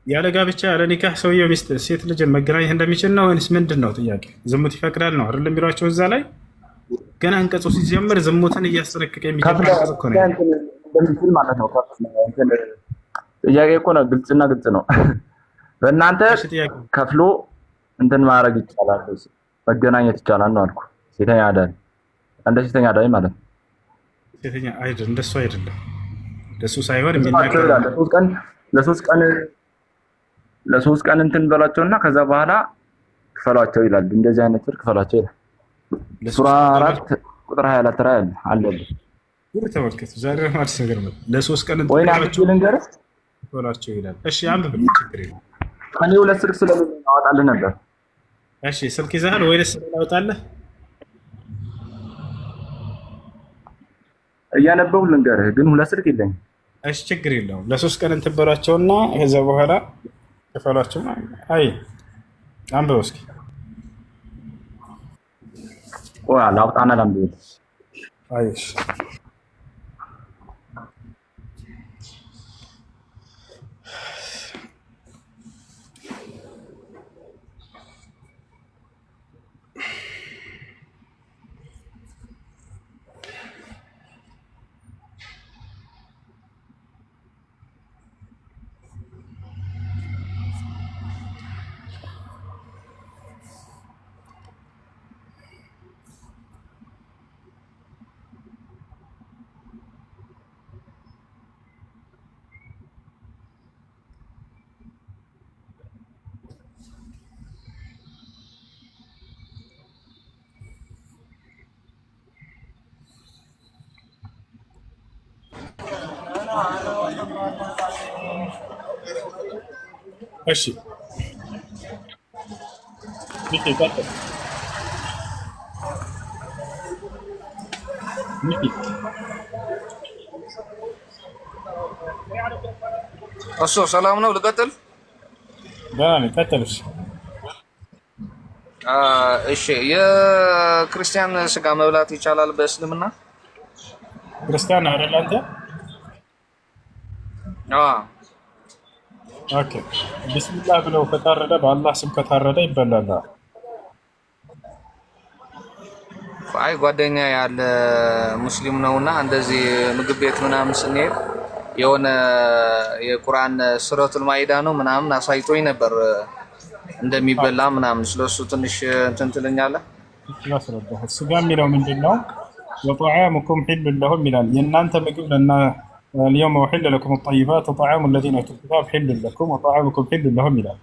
ያለ ጋብቻ ያለ ኒካህ ሰውየው ሚስት ሴት ልጅን መገናኘት እንደሚችል ነው ወይስ ምንድን ነው ጥያቄ? ዝሙት ይፈቅዳል ነው አይደል የሚሏቸው እዛ ላይ ገና አንቀጹ ሲጀምር ዝሙትን እያስጠነቀቀ የሚጀምር አንቀጽ እኮ ነው እንደሚችል ማለት ነው። ጥያቄ እኮ ነው፣ ግልጽና ግልጽ ነው። በእናንተ ከፍሎ እንትን ማድረግ ይቻላል፣ መገናኘት ይቻላል ነው አልኩ። ሴተኛ አዳሪ እንደ ሴተኛ አዳሪ ማለት ነው። ሴተኛ አይደል? እንደሱ አይደለም። እንደሱ ሳይሆን የሚናገር ለሶስት ቀን እንትን በሏቸውና ከዛ በኋላ ክፈሏቸው ይላል። እንደዚህ አይነት ብር ክፈሏቸው ይላል። ሱራ 4 ቁጥር 24 ላይ አለ። ጉር ተመልከቱ። ዛሬ ማለት ነገር ነው። ለሶስት ቀን እንትን ክፈሏቸው ይላል። እሺ አንብብ፣ ችግር የለም። እኔ ሁለት ስልክ ስለሌለኝ አወጣልህ ነበር። እሺ ስልክ ይዘሃል ወይስ ስለላውጣለህ? እያነበብኩ ልንገርህ፣ ግን ሁለት ስልክ የለኝም። እሺ ችግር የለውም። ለሶስት ቀን እንትን በሏቸውና ከዛ በኋላ ክፈሏቸው። አይ አንብብ እስኪ። ቆይ ላውጣና ላንብብ። አይሽ እሺ ሚኪ ቀጥል። ሚኪ እሱ ሰላም ነው። ልቀጥል? ደህና ነኝ። ቀጥል። እሺ የክርስቲያን ስጋ መብላት ይቻላል በእስልምና? ክርስቲያን አይደል አንተ? ኦኬ ቢስሚላህ ብለው ከታረደ በአላህ ስም ከታረደ ይበላል። አይ ጓደኛ ያለ ሙስሊም ነውና እንደዚህ ምግብ ቤት ምናምን ስንሄድ የሆነ የቁርአን ሱረቱል ማኢዳ ነው ምናምን አሳይቶኝ ነበር እንደሚበላ ምናምን። ስለሱ ትንሽ እንትን ትለኛለህ? ያስረዳህ። ስጋ የሚለው ምንድነው? ወጠዓሙኩም ሒሉን ለሁም ይላል። የእናንተ ምግብ ለና اليوم أحل لكم الطيبات وطعام الذين أوتوا الكتاب حل لكم وطعامكم حل لهم ይላል።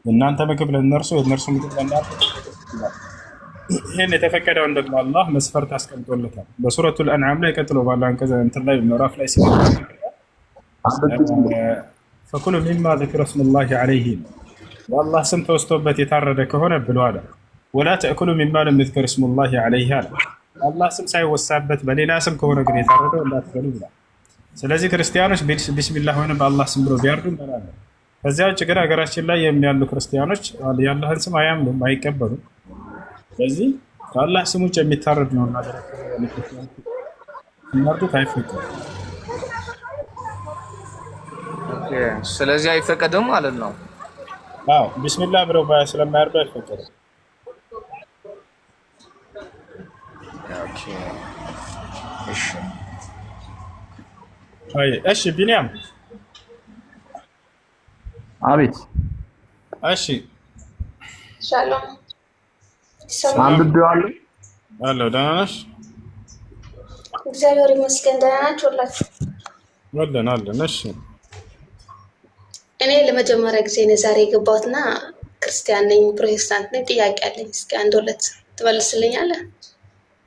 እናንተ ምግብ ለእነርሱ የእነርሱ ምግብ ለእናንተ። ይሄን የተፈቀደውን ደግሞ አላህ መስፈርት አስቀምጦለታል በሱረቱል አንዓም ላይ ቀጥሎ ባለው አንቀጽ እንትን ላይ ምዕራፍ ላይ ፈኩሉ ሚማ ذكر اسم الله عليه والله ስም ተወስቶበት የታረደ ከሆነ ብሎ አለ። ወላ ተእኩሉ ሚማ ለም يذكر اسم الله عليه አለ። አላህ ስም ሳይወሳበት በሌላ ስም ከሆነ ግን የታረደው እንዳትበሉ ብሏል። ስለዚህ ክርስቲያኖች ቢስሚላህ ሆነ በአላህ ስም ብሎ ቢያርዱ እንበላለን። ከዚያ ውጭ ግን ሀገራችን ላይ የሚያሉ ክርስቲያኖች የአላህን ስም አያምኑም፣ አይቀበሉም። ስለዚህ ከአላህ ስም ውጭ የሚታረድ ነው እና መርዱት አይፈቀድም። ስለዚህ አይፈቀድም ማለት ነው። አዎ ቢስሚላህ ብለው ስለማያርዱ አይፈቀድም። እሺ ቢኒያም። አቤት። እሺ ሻሎም አንብቤዋለሁ። አሎ ደህና ነሽ? እግዚአብሔር ይመስገን። ደህና ናችሁ ሁላችሁ? አለን። እሺ እኔ ለመጀመሪያ ጊዜ ነው ዛሬ የገባሁትና ክርስቲያን ነኝ፣ ፕሮቴስታንት ነኝ። ጥያቄ አለኝ። እስኪ አንድ ሁለት ትመልስልኛለህ?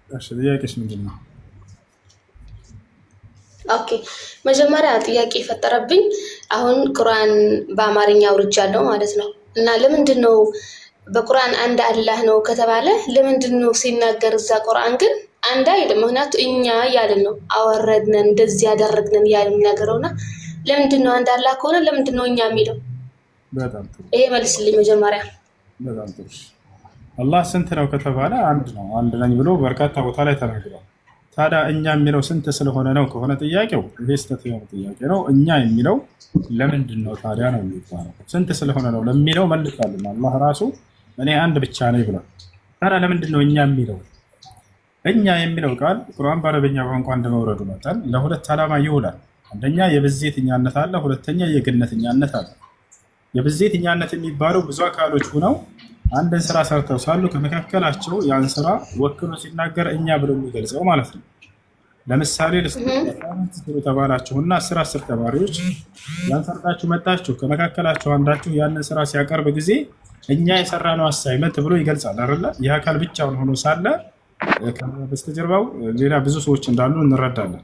እሺ ጥያቄሽ ምንድን ነው? ኦኬ መጀመሪያ ጥያቄ የፈጠረብኝ አሁን ቁርአን በአማርኛ አውርጃለሁ ማለት ነው እና ለምንድን ነው በቁርአን አንድ አላህ ነው ከተባለ ለምንድን ነው ሲናገር እዛ ቁርአን ግን አንድ አይደለም? ምክንያቱ እኛ እያልን ነው አወረድነን እንደዚህ ያደረግነን እያልን የሚናገረውና ለምንድን ነው አንድ አላህ ከሆነ ለምንድን ነው እኛ የሚለው? በጣም ጥሩ። ይሄ መልስልኝ መጀመሪያ። በጣም ጥሩ። አላህ ስንት ነው ከተባለ አንድ ነው። አንድ ነኝ ብሎ በርካታ ቦታ ላይ ተናግሯል። ታዲያ እኛ የሚለው ስንት ስለሆነ ነው ከሆነ ጥያቄው ይሄ ስተት የሆነ ጥያቄ ነው። እኛ የሚለው ለምንድን ነው ታዲያ ነው የሚባለው? ስንት ስለሆነ ነው ለሚለው መልሳለን። አላህ ራሱ እኔ አንድ ብቻ ነኝ ብሏል። ታዲያ ለምንድን ነው እኛ የሚለው? እኛ የሚለው ቃል ቁርአን በአረበኛ ቋንቋ እንደመውረዱ መጠን ለሁለት ዓላማ ይውላል። አንደኛ የብዜትኛነት አለ፣ ሁለተኛ የግነትኛነት አለ። የብዜትኛነት የሚባለው ብዙ አካሎች ሆነው አንድን ስራ ሰርተው ሳሉ ከመካከላቸው ያን ስራ ወክሎ ሲናገር እኛ ብሎ የሚገልጸው ማለት ነው። ለምሳሌ ልስጥሩ ተባላችሁና 10 ተማሪዎች ያን ሰርታችሁ መጣችሁ። ከመካከላቸው አንዳችሁ ያንን ስራ ሲያቀርብ ጊዜ እኛ የሰራነው አሳይመንት ብሎ ይገልጻል አይደለ? ይህ አካል ብቻውን ሆኖ ሳለ በስተጀርባው ሌላ ብዙ ሰዎች እንዳሉ እንረዳለን።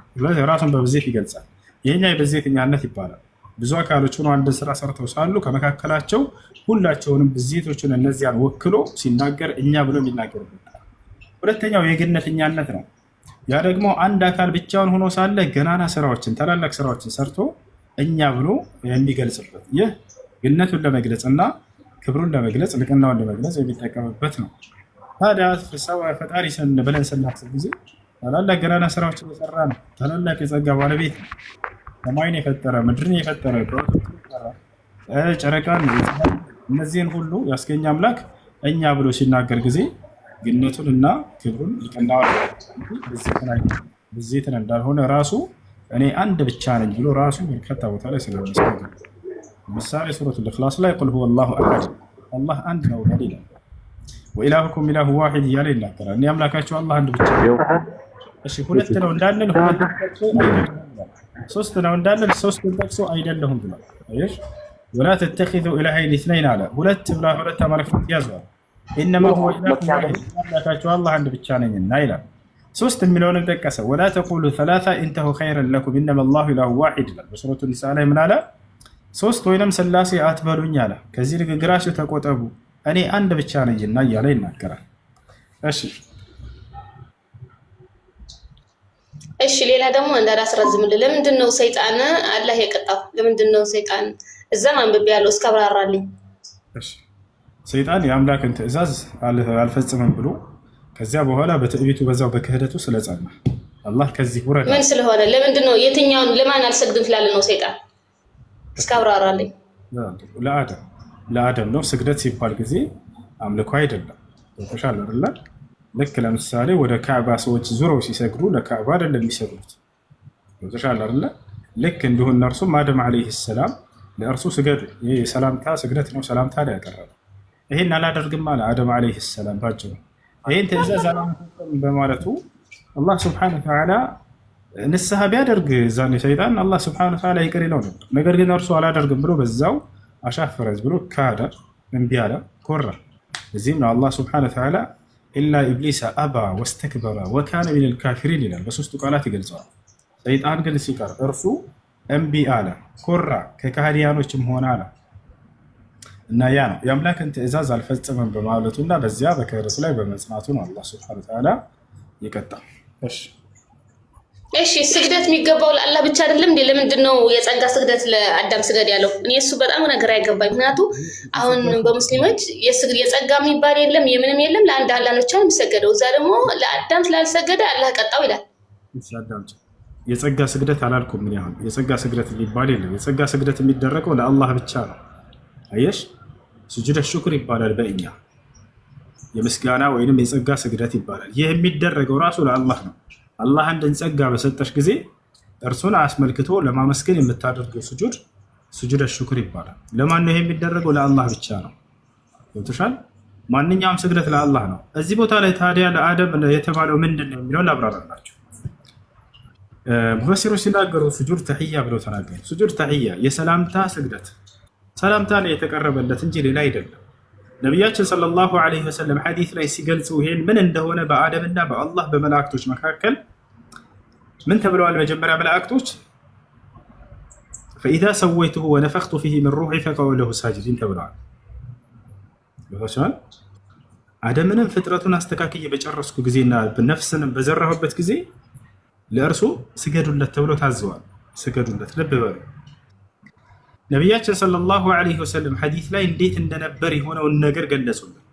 ራሱን በብዜት ይገልጻል። ይሄኛ የብዜትኛነት ይባላል። ብዙ አካሎች ሆነው አንድን ስራ ሰርተው ሳሉ ከመካከላቸው ሁላቸውንም ብዜቶችን እነዚያን ወክሎ ሲናገር እኛ ብሎ የሚናገርበት። ሁለተኛው የግነትኛነት ነው። ያ ደግሞ አንድ አካል ብቻውን ሆኖ ሳለ ገናና ስራዎችን ታላላቅ ስራዎችን ሰርቶ እኛ ብሎ የሚገልጽበት። ይህ ግነቱን ለመግለጽ እና ክብሩን ለመግለጽ ልቅናውን ለመግለጽ የሚጠቀምበት ነው። ታዲያ ፈጣሪ ብለን ስናስብ ጊዜ ታላላቅ ገናና ስራዎችን የሰራ ነው። ታላላቅ የጸጋ ባለቤት ነው። ሰማይን የፈጠረ ምድርን የፈጠረ ጨረቃን፣ እነዚህን ሁሉ ያስገኘ አምላክ እኛ ብሎ ሲናገር ጊዜ ግነቱን እና ክብሩን ልቅናውን ብዜትን እንዳልሆነ ራሱ እኔ አንድ ብቻ ነኝ ብሎ ራሱ በርካታ ቦታ ላይ ስለሚያስገኝ ምሳሌ ሱረቱል ኢኽላስ ላይ ቁል ሁወ አላሁ አሐድ አላህ አንድ ነው ይላል። ወኢላሁኩም ኢላሁ ዋሂድ እያለ ይናገራል። እኔ አምላካቸው አላህ አንድ ብቻ ነው። እሺ ሁለት ነው እንዳለን ሁለት ጠቅሶ አይደለም፣ ሶስት ነው እንዳለን ሶስቱን ጠቅሶ አይደለሁም ብሏል። አይሽ ወላ ተተኺዙ ኢላሀይን ኢስነይን አለ። ሁለት ብላ ሁለት አማልክት ያዘዋል። ኢነማ ሁወ ኢላሁ ዋሂድ አምላካቸው አላህ አንድ ብቻ ነኝና ይላል። ሶስት የሚለውንም ጠቀሰ። ወላ ተቁሉ ሰላሳ ኢንተሁ ኸይረን ለኩም ኢነማ አላሁ ኢላሁ ዋሂድ ይላል። በሱረቱ ኒሳ ላይ ምን አለ? ሶስት ወይንም ስላሴ አትበሉኝ አለ። ከዚህ ንግግራችሁ ተቆጠቡ እኔ አንድ ብቻ ነኝና እያለ ይናገራል። እሺ ሌላ ደግሞ እንዳላስረዝምልህ፣ ለምንድን ነው ሰይጣን አላህ የቀጣው? ለምንድን ነው ሰይጣን እዛም አንብቤ ያለው እስከብራራልኝ። ሰይጣን የአምላክን ትእዛዝ አልፈጽምም ብሎ ከዚያ በኋላ በትዕቢቱ በዛው በክህደቱ ስለጸና አላህ ከዚህ ውረድ ምን ስለሆነ ለምንድን ነው የትኛውን ለማን አልሰግድም ስላለ ነው ሰይጣን? እስከብራራልኝ። ለአደም ነው። ስግደት ሲባል ጊዜ አምልኮ አይደለም። ተሻለ አይደለ? ልክ ለምሳሌ ወደ ካዕባ ሰዎች ዙረው ሲሰግዱ ለካዕባ አይደለም የሚሰግዱት። ተሻለ አይደለ? ልክ እንዲሁ እነርሱም አደም ዓለይሂ ሰላም ለእርሱ ስገዱ። ይህ የሰላምታ ስግደት ነው። ሰላምታ ላይ ያቀረበ ይሄን አላደርግም አለ አደም ዓለይሂ ሰላም ባጭሩ። ይህን ትእዛዝ አላመፈጸም በማለቱ አላህ ስብሐነሁ ወተዓላ ንስሐ ቢያደርግ ዛኔ ሰይጣን አላህ ስብሐነሁ ወተዓላ ይቅር ይለው ነበር። ነገር ግን እርሱ አላደርግም ብሎ በዛው አሻፈረዝ ብሎ ካደ፣ እምቢ አለ፣ ኮራ። እዚህም ነው አላህ ስብሐነሁ ወተዓላ ኢላ ኢብሊስ አባ ወስተክበረ ወካነ ሚነል ካፊሪን ይላል። በሶስቱ ቃላት ይገልጸዋል። ሰይጣን ግን ሲቀር እርሱ እምቢ አለ፣ ኮራ፣ ከካህዲያኖችም ሆነ አለ እና ያ ነው የአምላክን ትእዛዝ አልፈጸመም በማለቱ እና በዚያ በክህደቱ ላይ በመጽናቱ ነው አላህ ስብሐነሁ ወተዓላ የቀጣ። እሺ ስግደት የሚገባው ለአላህ ብቻ አይደለም እንዴ? ለምንድን ነው የጸጋ ስግደት ለአዳም ስገድ ያለው? እኔ እሱ በጣም ነገር አይገባኝ። ምክንያቱም አሁን በሙስሊሞች የጸጋ የሚባል የለም የምንም የለም፣ ለአንድ አላህ ብቻ ነው የሚሰገደው። እዛ ደግሞ ለአዳም ስላልሰገደ አላህ ቀጣው ይላል። የጸጋ ስግደት አላልኩም። ምን ያህል የጸጋ ስግደት ሊባል የለም። የጸጋ ስግደት የሚደረገው ለአላህ ብቻ ነው። አየሽ፣ ሱጁደ ሹክር ይባላል በእኛ የምስጋና ወይንም የጸጋ ስግደት ይባላል። ይህ የሚደረገው ራሱ ለአላህ ነው። አላህ አንድን ጸጋ በሰጠሽ ጊዜ እርሱን አስመልክቶ ለማመስገን የምታደርገው ሱጁደ ሹክር ይባላል። ለማን ነው ይሄ የሚደረገው? ለአላህ ብቻ ነው። ገብቶሻል? ማንኛውም ስግደት ለአላህ ነው። እዚህ ቦታ ላይ ታዲያ ለአደም የተባለው ምንድን ነው የሚለው ላብራራላችሁ። ሙፈሲሮች ሲናገሩ ሱጁድ ተሕያ ብለው ተናገሩ። ሱጁድ ተሕያ የሰላምታ ስግደት፣ ሰላምታ ነው የተቀረበለት እንጂ ሌላ አይደለም። ነቢያችን ሰለላሁ ዐለይሂ ወሰለም ሐዲስ ላይ ሲገልጹ ይሄን ምን እንደሆነ በአደምና በአላህ በመላእክቶች መካከል ምን ተብለዋል? መጀመሪያ መላእክቶች ፈኢዛ ሰወይቱሁ ወነፈኽቱ ፊሂ ሚን ሩሒ ፈቀዑ ለሁ ሳጅዲን ተብለዋል። አደምንም ፍጥረቱን አስተካክዬ በጨረስኩ ጊዜና ነፍስንም በዘራሁበት ጊዜ ለእርሱ ስገዱለት ተብሎ ታዘዋል። ስገዱለት። ልብ በሉ ነቢያችን ሰለላሁ ዐለይሂ ወሰለም ሐዲስ ላይ እንዴት እንደነበር የሆነውን ነገር ገለጹልን።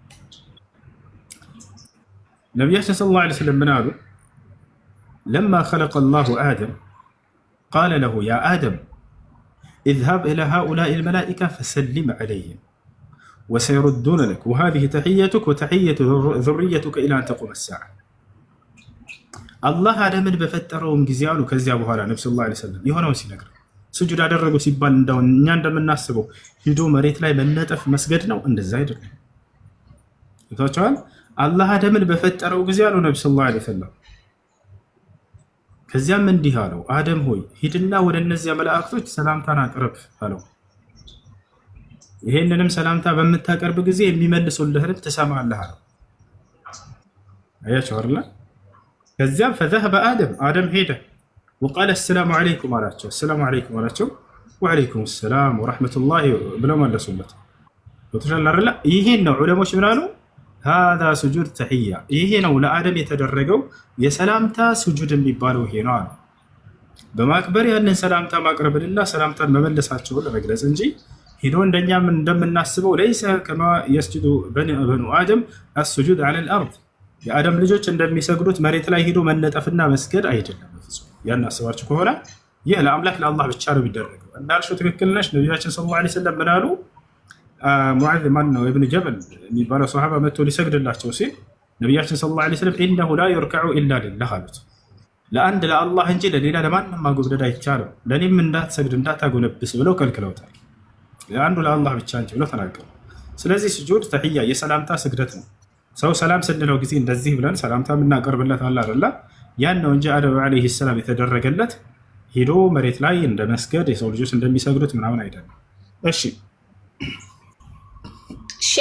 ነቢያችን ሰለላሁ ዐለይሂ ወሰለም ምን አሉ? لما خلق الله آدم قال له يا آدم اذهب إلى هؤلاء الملائكة فسلم عليهم وسيردون لك وهذه تحيتك وتحية ذريتك إلى أن تقوم الساعة. الله آدم بفترهم جزيان وكزيا بهارا نبي صلى الله عليه وسلم يهونون سينقر سجود አደረጉ ሲባል እንደው እኛ እንደምናስበው ሂዶ መሬት ላይ መነጠፍ መስገድ ነው። እንደዛ አይደለም። ይታቻል አላህ አደምን በፈጠረው ጊዜ አለው ነብዩ ሰለላሁ ዐለይሂ ወሰለም። ከዚያም እንዲህ አለው አደም ሆይ ሂድና ወደ እነዚያ መላእክቶች ሰላምታን አቅርብ አለው። ይሄንንም ሰላምታ በምታቀርብ ጊዜ የሚመልሱልህን ትሰማለህ አለው። አያችሁ አይደል? ከዚያም فذهب آدم ሄደ وقال السلام عليكم አላቸው። السلام عليكم አላቸው። وعليكم السلام ورحمة الله ብለው መለሱለት። ወተሻለ አይደል? ይሄን ነው ዑለሞች ምን አሉ? هذا سجود تحية ይሄ ነው ለአደም የተደረገው የሰላምታ ስጁድ የሚባለው ይሄ ነው አሉ። በማክበር ያንን ሰላምታ ማቅረብንና ሰላምታን መመለሳቸውን ለመግለጽ እንጂ ሂዶ እንደኛም እንደምናስበው ليس كما يسجد بنو آدم السجود على الأرض የአደም ልጆች እንደሚሰግዱት መሬት ላይ ሂዶ መነጠፍና መስገድ አይደለም። ያን አስባችሁ ከሆነ ይህ ለአምላክ ለአላህ ብቻ ነው የሚደረገው። እንዳልሽው ትክክል ነሽ። ነቢያችን ሰለላሁ ዐለይሂ ወሰለም ምን አሉ? ሙዓዝ ማን ነው ኢብኑ ጀበል የሚባለው ሱሐባ መጥቶ ሊሰግድላቸው ሲል ነቢያችን ሰለላሁ ዐለይሂ ወሰለም ኢነሁ ላ ዩርከዑ ኢላ ሊላህ አሉት። ለአንድ ለአላህ እንጂ ለሌላ ለማንም ማጎብደድ አይቻልም፣ ለእኔም እንዳትሰግድ እንዳታጎነብስ ብለው ከልክለውታል። ለአንዱ ለአላህ ብቻ እንጂ ብለው ተናገሩ። ስለዚህ ስጁድ ተሕያ የሰላምታ ስግደት ነው። ሰው ሰላም ስንለው ጊዜ እንደዚህ ብለን ሰላምታ የምናቀርብለት አለ አይደለ? ያን ነው እንጂ አደም ዐለይሂ ሰላም የተደረገለት ሄዶ መሬት ላይ እንደ መስገድ የሰው ልጆች እንደሚሰግዱት ምናምን አይደለም። እሺ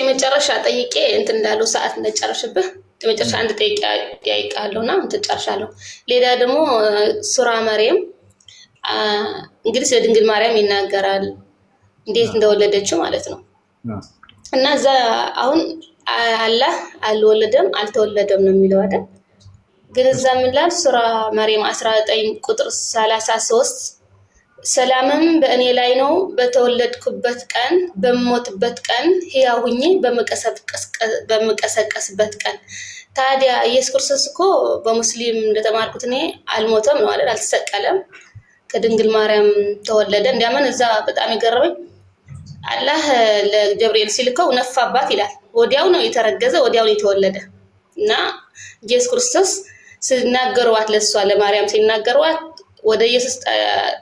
መጨረሻ ጠይቄ እንትን እንዳለው ሰዓት እንደጨረሽብህ መጨረሻ አንድ ጠይቄ አለውና እንትን ጨርሻለሁ። ሌላ ደግሞ ሱራ መርየም እንግዲህ ስለ ድንግል ማርያም ይናገራል እንዴት እንደወለደችው ማለት ነው። እና እዛ አሁን አላህ አልወለደም አልተወለደም ነው የሚለው አይደል? ግን እዛ ምን ይላል? ሱራ መርየም 19 ቁጥር 33 ሰላምም በእኔ ላይ ነው በተወለድኩበት ቀን በሞትበት ቀን ሕያው ሁኜ በመቀሰቀስበት ቀን። ታዲያ ኢየሱስ ክርስቶስ እኮ በሙስሊም እንደተማርኩት እኔ አልሞተም ነው አይደል? አልተሰቀለም፣ ከድንግል ማርያም ተወለደ። እንዲያምን እዛ በጣም ይገርመኝ አላህ ለገብርኤል ሲልከው ነፋባት ይላል። ወዲያው ነው የተረገዘ፣ ወዲያው ነው የተወለደ። እና ኢየሱስ ክርስቶስ ሲናገሯት ለሷ ለማርያም ሲናገሯት ወደ ኢየሱስ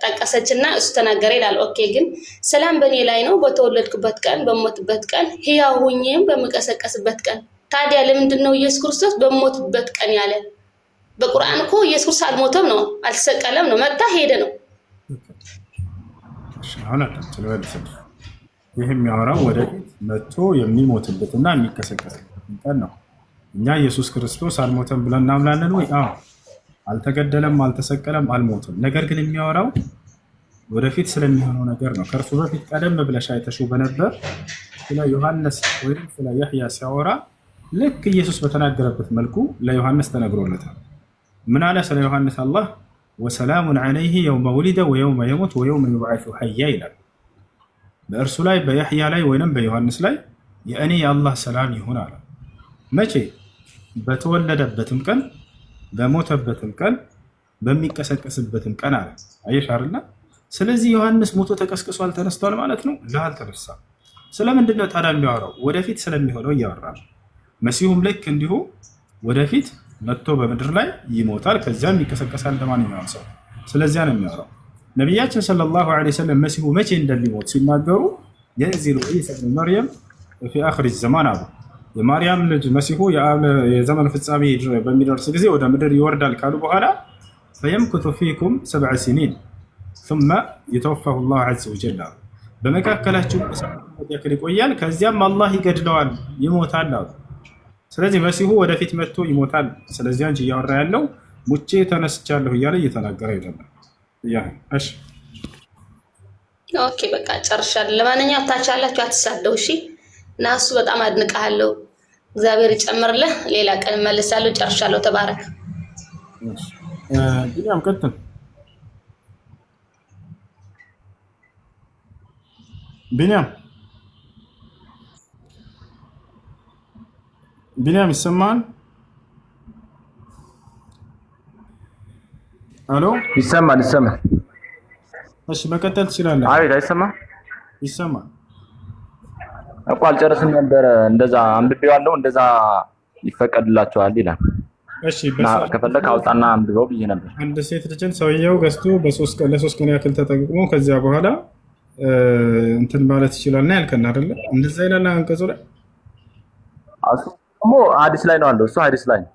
ጠቀሰችና እሱ ተናገረ ይላል። ኦኬ ግን ሰላም በእኔ ላይ ነው በተወለድኩበት ቀን በሞትበት ቀን ሕያው ሁኜም በመቀሰቀስበት ቀን። ታዲያ ለምንድን ነው ኢየሱስ ክርስቶስ በሞትበት ቀን ያለ? በቁርአን እኮ ኢየሱስ ክርስቶስ አልሞተም ነው አልተሰቀለም ነው፣ መጣ ሄደ ነው። ይህ የሚያወራው ወደፊት መጥቶ የሚሞትበትና የሚቀሰቀስበት ቀን ነው። እኛ ኢየሱስ ክርስቶስ አልሞተም ብለን እናምናለን ወይ? አዎ። አልተገደለም፣ አልተሰቀለም፣ አልሞተም። ነገር ግን የሚያወራው ወደፊት ስለሚሆነው ነገር ነው። ከእርሱ በፊት ቀደም ብለሽ አይተሽው በነበር ስለ ዮሐንስ ወይም ስለ ያህያ ሲያወራ ልክ ኢየሱስ በተናገረበት መልኩ ለዮሐንስ ተነግሮለታል። ምን አለ ስለ ዮሐንስ? አላህ ወሰላሙን ዐለይሂ የውመ ውሊደ ወየውመ የሙት ወየውመ ዩብዐሱ ሐያ ይላል። በእርሱ ላይ በያህያ ላይ ወይንም በዮሐንስ ላይ የእኔ የአላህ ሰላም ይሁን አለ። መቼ? በተወለደበትም ቀን በሞተበትም ቀን በሚቀሰቀስበትም ቀን አለ። አየሽ አይደል? ስለዚህ ዮሐንስ ሞቶ ተቀስቅሷል ተነስቷል ማለት ነው? አልተነሳም። ስለምንድን ነው ታዲያ የሚያወራው? ወደፊት ስለሚሆነው እያወራ ነው። መሲሁም ልክ እንዲሁ ወደፊት መጥቶ በምድር ላይ ይሞታል፣ ከዚያም ይቀሰቀሳል ለማንኛውም ሰው። ስለዚያ ነው የሚያወራው። ነቢያችን ሰለላሁ ዐለይሂ ወሰለም መሲሁ መቼ እንደሚሞት ሲናገሩ የንዚሉ ዒሳ ብን መርየም ፊ አኺር ዘማን አሉ። የማርያም ልጅ መሲሁ የዘመን ፍጻሜ በሚደርስ ጊዜ ወደ ምድር ይወርዳል ካሉ በኋላ ፈየምኩቱ ፊኩም 7 ሲኒን ثم يتوفاه الله عز وجل በመካከላችሁ ያክል ይቆያል፣ ከዚያም አላህ ይገድለዋል ይሞታል አሉ። ስለዚህ መሲሁ ወደፊት መጥቶ ይሞታል። ስለዚህ አንቺ እያወራ ያለው ሙቼ ተነስቻለሁ እያለ እየተናገረ አይደለም። እሺ ኦኬ በቃ ጨርሻለሁ። ለማንኛውም ታች ያላችሁ አትሳደው እሺ። እና እሱ በጣም አድንቃለሁ። እግዚአብሔር ይጨምርልህ። ሌላ ቀን እመልሳለሁ። ጨርሻለሁ። ተባረክ። ቢኒያም ቀጥል። ቢኒያም ይሰማል? አሎ ይሰማል ይሰማል። እሺ መቀጠል ትችላለህ። አቤት አይሰማም? ይሰማል እኮ አልጨረስም ነበረ። እንደዛ አንብቤዋለሁ። እንደዛ ይፈቀድላቸዋል ይላል። እሺ ከፈለክ አውጣና አንብበው ብዬ ነበር። አንድ ሴት ልጅን ሰውየው ገዝቶ ለሶስት ቀን ያክል ተጠቅሞ ከዚያ በኋላ እንትን ማለት ይችላል ነው ያልከን አይደለ? እንደዛ ይላል አንቀጹ ላይ። እሱ ደግሞ ሐዲስ ላይ ነው አለው። እሱ ሐዲስ ላይ ነው።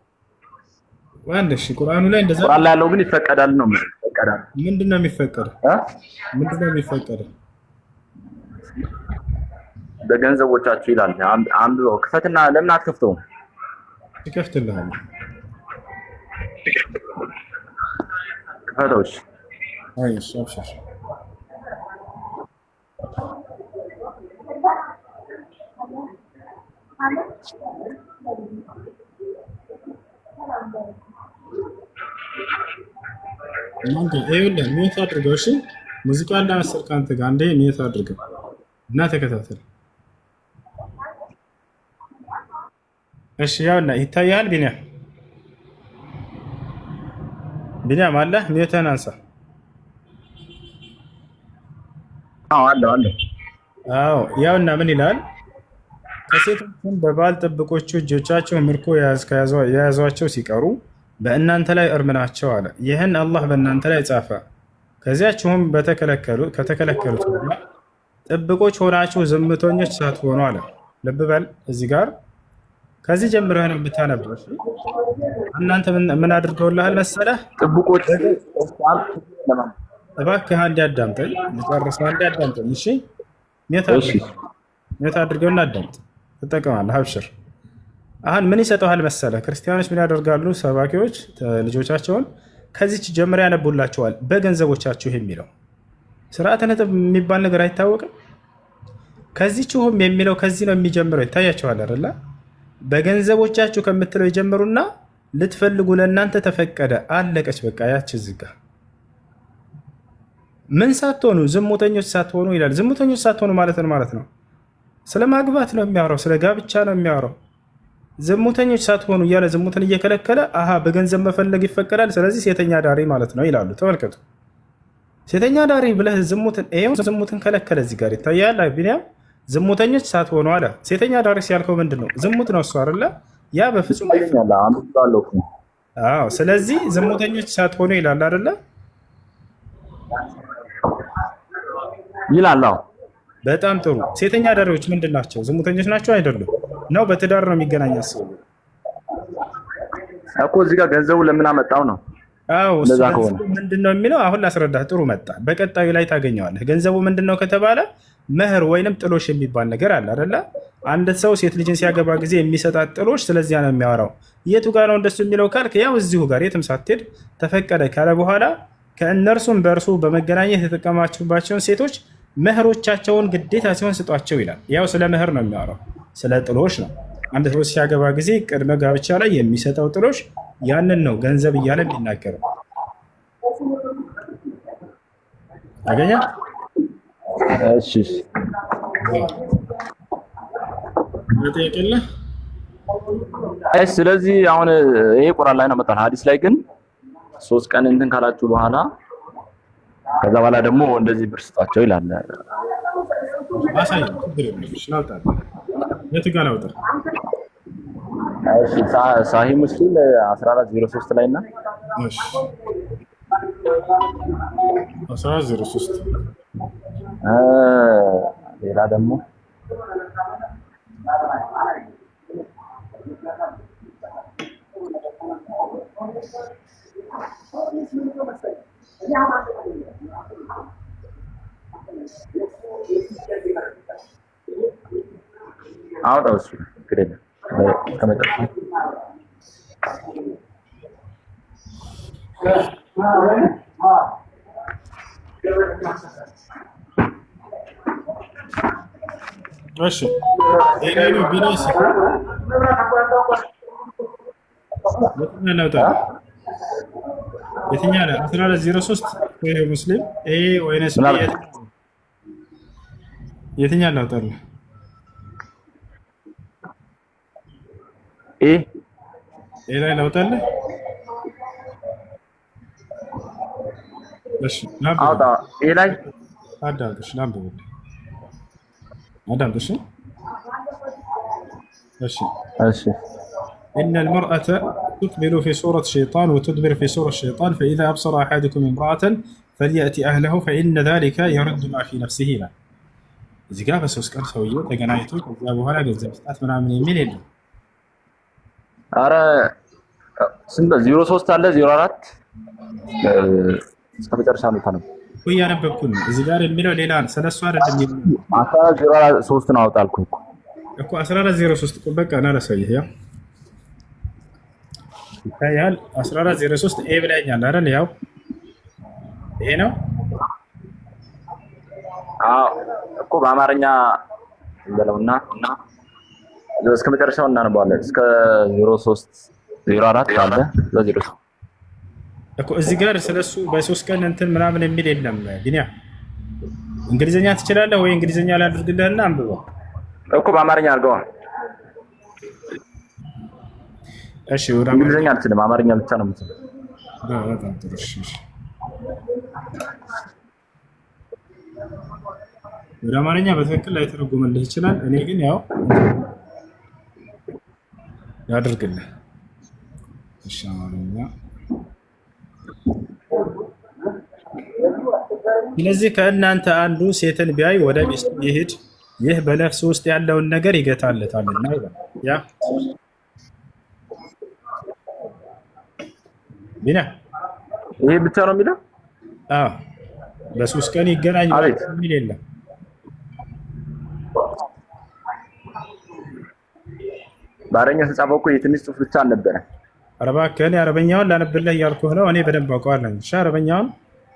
አንድ እሺ ቁርአኑ ላይ እንደዛ ቁርአን ላይ ያለው ግን ይፈቀዳል ነው የሚለው። ይፈቀዳል። ምንድነው የሚፈቀደው? ምንድነው የሚፈቀደው? በገንዘቦቻችሁ ይላል። አንብበው ክፈትና ለምን አትከፍተውም? ይከፍትልሃል። ክፈተውሽ። አይሽ አብሽር። እናንተ ይኸውልህ ሚዩት አድርገው። እሺ ሙዚቃ እንዳመሰል ካንተ ጋር አንዴ ሚዩት አድርገው እና ተከታተል። እሺ ያውና ይታያል። ቢኒያም አለ ሚዩትን አንሳ። አለ። አዎ ያውና ምን ይላል? ከሴቶችም በባል ጥብቆቹ እጆቻቸው ምርኮ የያዟቸው ሲቀሩ በእናንተ ላይ እርም ናቸው አለ። ይህን አላህ በእናንተ ላይ ጻፈ። ከዚያችሁም ከተከለከሉት ጥብቆች ሆናችሁ ዝምተኞች ሳትሆኑ አለ። ልብ በል እዚህ ጋር ከዚህ ጀምረህ ነው የምታነበው። እናንተ ምን አድርገውልሃል መሰለህ? ጥብቆች እባክህ አንዴ አዳምጠኝ፣ ልጨርስ። አንዴ አዳምጠኝ። እሺ ሜት አድርገውና አዳምጥ፣ ትጠቀማለህ። አብሽር። አሁን ምን ይሰጠዋል መሰለህ? ክርስቲያኖች ምን ያደርጋሉ? ሰባኪዎች ልጆቻቸውን ከዚች ጀምረ ያነቡላቸዋል። በገንዘቦቻችሁ የሚለው ስርዓተ ነጥብ የሚባል ነገር አይታወቅም። ከዚችሁም የሚለው ከዚህ ነው የሚጀምረው። ይታያቸዋል አይደለ? በገንዘቦቻችሁ ከምትለው የጀምሩና ልትፈልጉ ለእናንተ ተፈቀደ። አለቀች በቃ ያች ዝጋ። ምን ሳትሆኑ ዝሙተኞች ሳትሆኑ ይላል። ዝሙተኞች ሳትሆኑ ማለት ነው ስለ ማግባት ነው የሚያወራው፣ ስለ ጋብቻ ነው የሚያወራው። ዝሙተኞች ሳትሆኑ እያለ ዝሙትን እየከለከለ በገንዘብ መፈለግ ይፈቀዳል፣ ስለዚህ ሴተኛ ዳሪ ማለት ነው ይላሉ። ተመልከቱ፣ ሴተኛ ዳሪ ብለህ ዝሙትን ከለከለ። እዚህ ጋር ይታያል። ቢኒያም ዝሙተኞች ሳትሆኑ አለ። ሴተኛ ዳሪ ሲያልከው ምንድን ነው? ዝሙት ነው እሱ አይደለ? ያ በፍጹም ስለዚህ ዝሙተኞች ሳትሆኑ ይላል አይደለ? ይላል። በጣም ጥሩ። ሴተኛ ዳሪዎች ምንድን ናቸው? ዝሙተኞች ናቸው አይደሉም? ነው በትዳር ነው የሚገናኝ ሰው እኮ እዚህ ጋር ገንዘቡ ለምን አመጣው ነው? አዎ ምንድን ነው የሚለው? አሁን ላስረዳህ። ጥሩ መጣ። በቀጣዩ ላይ ታገኘዋለህ። ገንዘቡ ምንድን ነው ከተባለ መህር ወይንም ጥሎሽ የሚባል ነገር አለ አይደለ? አንድ ሰው ሴት ልጅን ሲያገባ ጊዜ የሚሰጣት ጥሎሽ፣ ስለዚያ ነው የሚያወራው። የቱ ጋር ነው እንደሱ የሚለው ካልክ፣ ያው እዚሁ ጋር የትም ሳትሄድ ተፈቀደ ካለ በኋላ ከእነርሱም በእርሱ በመገናኘት የተጠቀማችሁባቸውን ሴቶች መህሮቻቸውን ግዴታ ሲሆን ስጧቸው ይላል። ያው ስለ መህር ነው የሚያወራው፣ ስለ ጥሎሽ ነው። አንድ ሰው ሲያገባ ጊዜ ቅድመ ጋብቻ ላይ የሚሰጠው ጥሎሽ ያንን ነው ገንዘብ እያለ የሚናገረው። አገኘ? እሺ ስለዚህ አሁን ይሄ ቁርአን ላይ ነው መጣል። ሐዲስ ላይ ግን 3 ቀን እንትን ካላችሁ በኋላ ከዛ በኋላ ደግሞ እንደዚህ ብር ስጧቸው ይላል። ሳሂህ ሙስሊም 1403 ላይ እና 1403 ሌላ ደግሞ አውጣው እሱ ግዴታ ከመጨረሻ እሺ ይሄን ቢነስ የትኛው ነው? 1403 ወይ ሙስሊም ወይንስ የትኛው ነው? ታዲያ ላይ ላውጣልህ እሺ ላምብ አውጣ ይሄ ላይ አዳምጥሽ ላምብ አዳምጥሽ እሺ እሺ إن المرأة تقبل في صورة شيطان وتدبر في صورة الشيطان فإذا أبصر أحدكم امرأة فليأتي أهله فإن ذلك يرد ما في نفسه له. إذا جاء بس أسكر سويه تجنايته جابوها لا جزء أثمن من يمين له. أرى سند 03 على 04 سكبتر شامل كانوا. ويا أنا بكون إذا جاء الميلو ليلان سلسوا على الميلو. أسرار 03 ناوت على كوك. أكو أسرار 03 كل بقى أنا رسيه يا. ያያል 1403 ኤ ብለኛል አይደል? ያው ይሄ ነው። አዎ እኮ በአማርኛ እንበለውና እስከ መጨረሻው እናነባዋለን። እስከ 03 04 አለ በ03 እኮ እዚህ ጋር ስለሱ በሶስት ቀን እንትን ምናምን የሚል የለም። ቢኒያ እንግሊዘኛ ትችላለህ ወይ? እንግሊዘኛ ላድርግልህና አንብበው እኮ በአማርኛ አድርገዋል። እሺ ወደ እንግሊዘኛ አልችልም፣ አማርኛ ብቻ ነው የምችለው። በጣም ጥሩ። እሺ ወደ አማርኛ በትክክል ላይተረጎምልህ ይችላል። እኔ ግን ያው ያድርግልህ። እሺ አማርኛ ስለዚህ ከእናንተ አንዱ ሴትን ቢያይ ወደ ሚስቱ ይሄድ፣ ይህ በነፍሱ ውስጥ ያለውን ነገር ይገታለታልና ይላል። ያ ቢና ይሄ ብቻ ነው የሚለው? አዎ በሶስት ቀን ይገናኝ የሚል የለም። በአረኛ ተጻፈው እኮ የትንሽ ጽሑፍ ብቻ አልነበረ። ኧረ እባክህ እኔ አረበኛውን ላነብልህ እያልኩህ ነው። እኔ በደንብ አውቀዋለሁ። እሺ አረበኛውን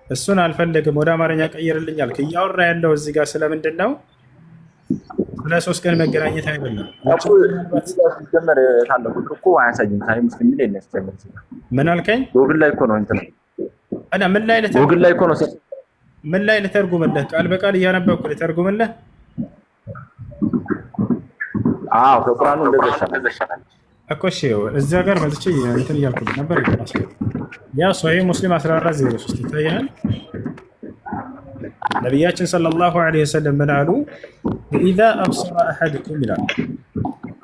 እሱን አልፈልግም፣ ወደ አማርኛ ቀይርልኝ አልክ። እያወራ ያለው እዚህ ጋር ስለምንድን ነው? ስለ ሶስት ቀን መገናኘት አይደለም። ሲጀመር ካለው እኮ አያሳይም። ሳይ ሙስሊም ላይ ነው ሲጀመር። ምን አልከኝ? ጎግል ላይ እኮ ነው እንትን እና ምን ላይ ጎግል ላይ እኮ ነው። ምን ላይ ልተርጉምልህ? ቃል በቃል እያነበብኩ ልተርጉምልህ? አዎ ከቁርአኑ እንደዛ ይሻላል እኮ። እሺ እዚያ ጋር መጥቼ እንትን እያልኩ ነበር። ያ ሶሒህ ሙስሊም 1403 ይታያል። ነቢያችን ሰለላሁ ዐለይሂ ወሰለም ምን አሉ? ኢዛ አብሰረ አሐድኩም ይላል፣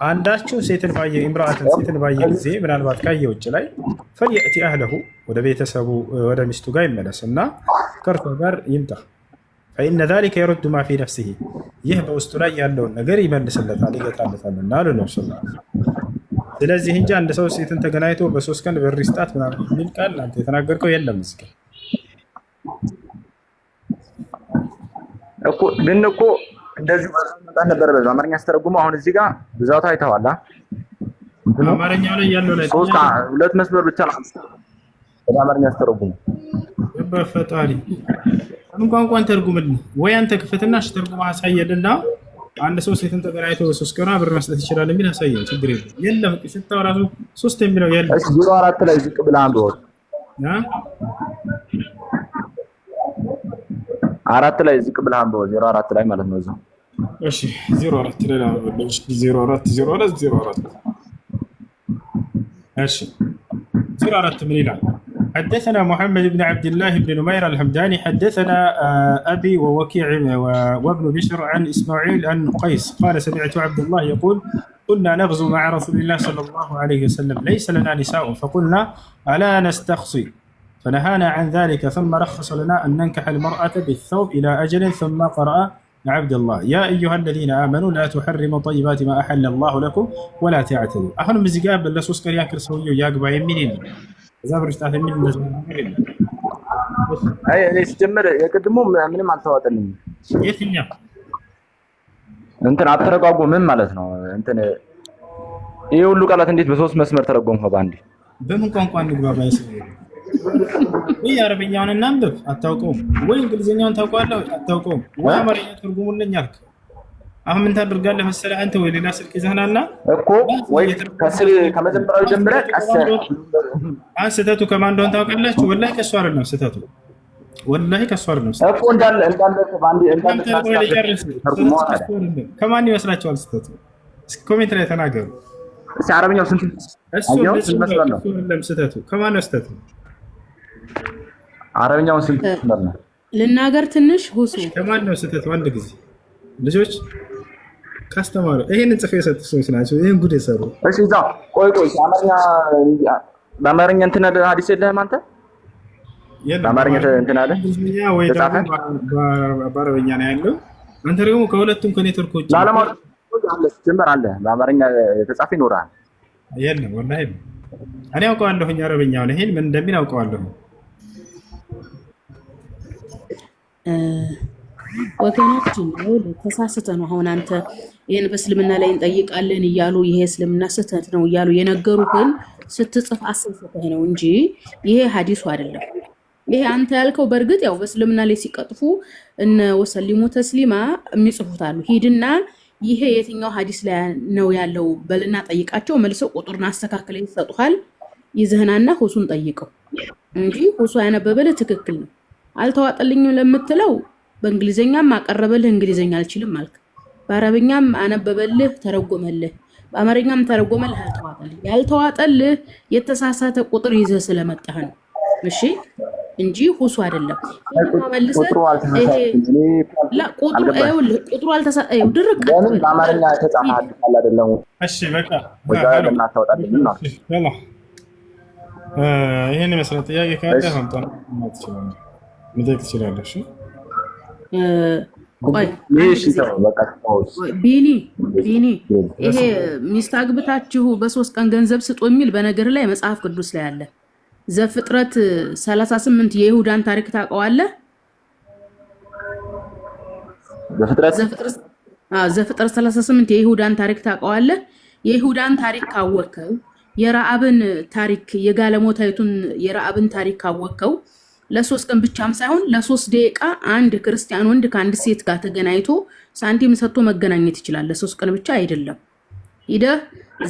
አንዳችሁ ሴትን ባየ ኢምራአትን ሴትን ባየ ጊዜ ምናልባት ካየ ውጭ ላይ ፈልየእቲ አህለሁ ወደ ቤተሰቡ ወደ ሚስቱ ጋር ይመለስና ከእርሷ ጋር ይምጣ። ፈኢነ ዛሊከ የሩዱ ማ ፊ ነፍሲሂ፣ ይህ በውስጡ ላይ ያለውን ነገር ይመልስለታል ይገታለታልና አሉ ነው ሰለላሁ ዐለይሂ ወሰለም። ስለዚህ እንጂ አንድ ሰው ሴትን ተገናኝቶ በሶስት ቀን ብር ይስጣት ምናምን የሚል ቃል አንተ የተናገርከው የለም እዚህ ጋር እኮ። ግን እኮ እንደዚህ ማለት ነበር በአማርኛ አስተረጉመው። አሁን እዚህ ጋር ብዛቱ አይተዋላ። አማርኛው ላይ ያለው ላይ ሁለት መስመር ብቻ ነው በአማርኛ አስተረጉመው። በፈጣሪ ምን ቋንቋን ተርጉምልኝ ወይ አንተ ክፈትና እሺ ተርጉመህ አሳየልና አንድ ሰው ሴትን ተገናኝቶ በሶስት ቀን ብር መስጠት ይችላል የሚል አሳየን። ችግር የለም። ሽታው ራሱ ሶስት የሚለው የለም። እሺ 04 ላይ ዝቅ ብለህ አንብበው። አራት ላይ ዝቅ ብለህ አንብበው። 04 ላይ ማለት ነው እዛው። እሺ 04 ላይ አንብበው። 04 እሺ 04 ምን ይላል? حدثنا محمد بن عبد الله بن نمير الحمداني حدثنا أبي ووكيع وابن بشر عن إسماعيل عن قيس قال سمعت عبد الله يقول كنا نغزو مع رسول الله صلى الله عليه وسلم ليس لنا نساء فقلنا ألا نستخصي فنهانا عن ذلك ثم رخص لنا أن ننكح المرأة بالثوب إلى أجل ثم قرأ عبد الله يا أيها الذين آمنوا لا تحرموا طيبات ما أحل الله لكم ولا تعتدوا. أهل مزيقاب باللسوس كرياكر سويو ياقبا يمينين ዛብርሽታት የሚል እንደዚህ ነገር የለም። አይ እኔ ሲጀምር የቅድሙ ምንም አልተዋጠልኝም። የትኛው እንትን አተረጓጉም ማለት ነው? እንትን ይሄ ሁሉ ቃላት እንዴት በሶስት መስመር ተረጎምከው ባንዴ? በምን ቋንቋ እንግባባ? ወይ አረብኛውን እናንብብ አታውቀውም፣ ወይ እንግሊዝኛውን ታውቀዋለህ አታውቀውም፣ ወይ አማርኛ ትርጉሙልኝ አልክ። አሁን ምን ታደርጋለህ መሰለህ አንተ? ወይ ሌላ ስልክ ይዘህናልና እኮ ወይ ከስር ከመጀመሪያው ጀምረህ ስህተቱ ከማን እንደሆነ ታውቃላችሁ? ወላሂ ከእሱ አይደለም ስህተቱ፣ ወላሂ ከእሱ አይደለም እኮ እንዳለ ባንዴ ከማን ይመስላችኋል ስህተቱ? እስኪ ኮሜንት ላይ ተናገሩ። እስኪ አረብኛው ስንት እሱ መስመር ነው? ስህተቱ ከማን ነው ስህተቱ? አረብኛውን ስልክ ነው ልናገር ትንሽ ሁሱ ከማን ነው ስህተት? አንድ ጊዜ ልጆች ካስተማሩ ይሄንን ጽፌ የሰጡ ሰዎች ናቸው። ይሄን ጉድ የሰሩ። እሺ እዛ ቆይ አማርኛ በአማርኛ እንትን አለ ሐዲስ የለህም አንተ? በአማርኛ እንትን አለ ወይ ደግሞ በአረብኛ ነው ያለው። አንተ ደግሞ ከሁለቱም ከኔትወርኮች ለዓለማት አለ ጀመር አለ በአማርኛ የተጻፈ ይኖራል። የለም ወላሂ እኔ አውቀዋለሁኝ አረብኛውን ይሄን ምን እንደሚል አውቀዋለሁ። ወገናችን ነው ተሳስተ ነው። አሁን አንተ ይሄን በእስልምና ላይ እንጠይቃለን እያሉ ይሄ እስልምና ስህተት ነው እያሉ የነገሩህን ስትጽፍ አስልፈህ ነው እንጂ ይሄ ሐዲሱ አይደለም። ይሄ አንተ ያልከው በእርግጥ ያው በእስልምና ላይ ሲቀጥፉ እነ ወሰሊሙ ተስሊማ የሚጽፉት አሉ። ሂድና ይሄ የትኛው ሐዲስ ላይ ነው ያለው በልና ጠይቃቸው። መልሰው ቁጥሩን አስተካክለው ይሰጡሃል። ይዘህናና ሁሱን ጠይቀው እንጂ ሁሱ ያነበበልህ ትክክል ነው። አልተዋጠልኝም ለምትለው በእንግሊዘኛም አቀረበልህ እንግሊዘኛ አልችልም አልክ። በአረብኛም አነበበልህ ተረጎመልህ፣ በአማርኛም ተረጎመልህ አልተዋጠልህ። ያልተዋጠልህ የተሳሳተ ቁጥር ይዘህ ስለመጣህ ነው። እሺ እንጂ ሁሱ አይደለም። ቁጥሩ አልተሳሳተም። ድርቅ በአማርኛ የተጻፈ ሐዲስ አይደለም። እሺ በቃ እናታወጣልኝ ነው። ይሄን መሰረት ጥያቄ ካለ አንተ መጠየቅ ትችላለህ። ቢኒ ይሄ ሚስት አግብታችሁ በ3 ቀን ገንዘብ ስጡ የሚል በነገር ላይ መጽሐፍ ቅዱስ ላይ አለ። ዘፍጥረት 38 የይሁዳን ታሪክ ታውቀዋለህ? ዘፍጥረት 38 የይሁዳን ታሪክ ታውቀዋለህ? የይሁዳን ታሪክ ካወቅከው የረአብን ታሪክ የጋለሞታይቱን የረአብን ታሪክ ካወቅከው ለ3 ቀን ብቻም ሳይሆን ለ3 ደቂቃ አንድ ክርስቲያን ወንድ ከአንድ ሴት ጋር ተገናኝቶ ሳንቲም ሰጥቶ መገናኘት ይችላል። ለ3 ቀን ብቻ አይደለም። ሂደህ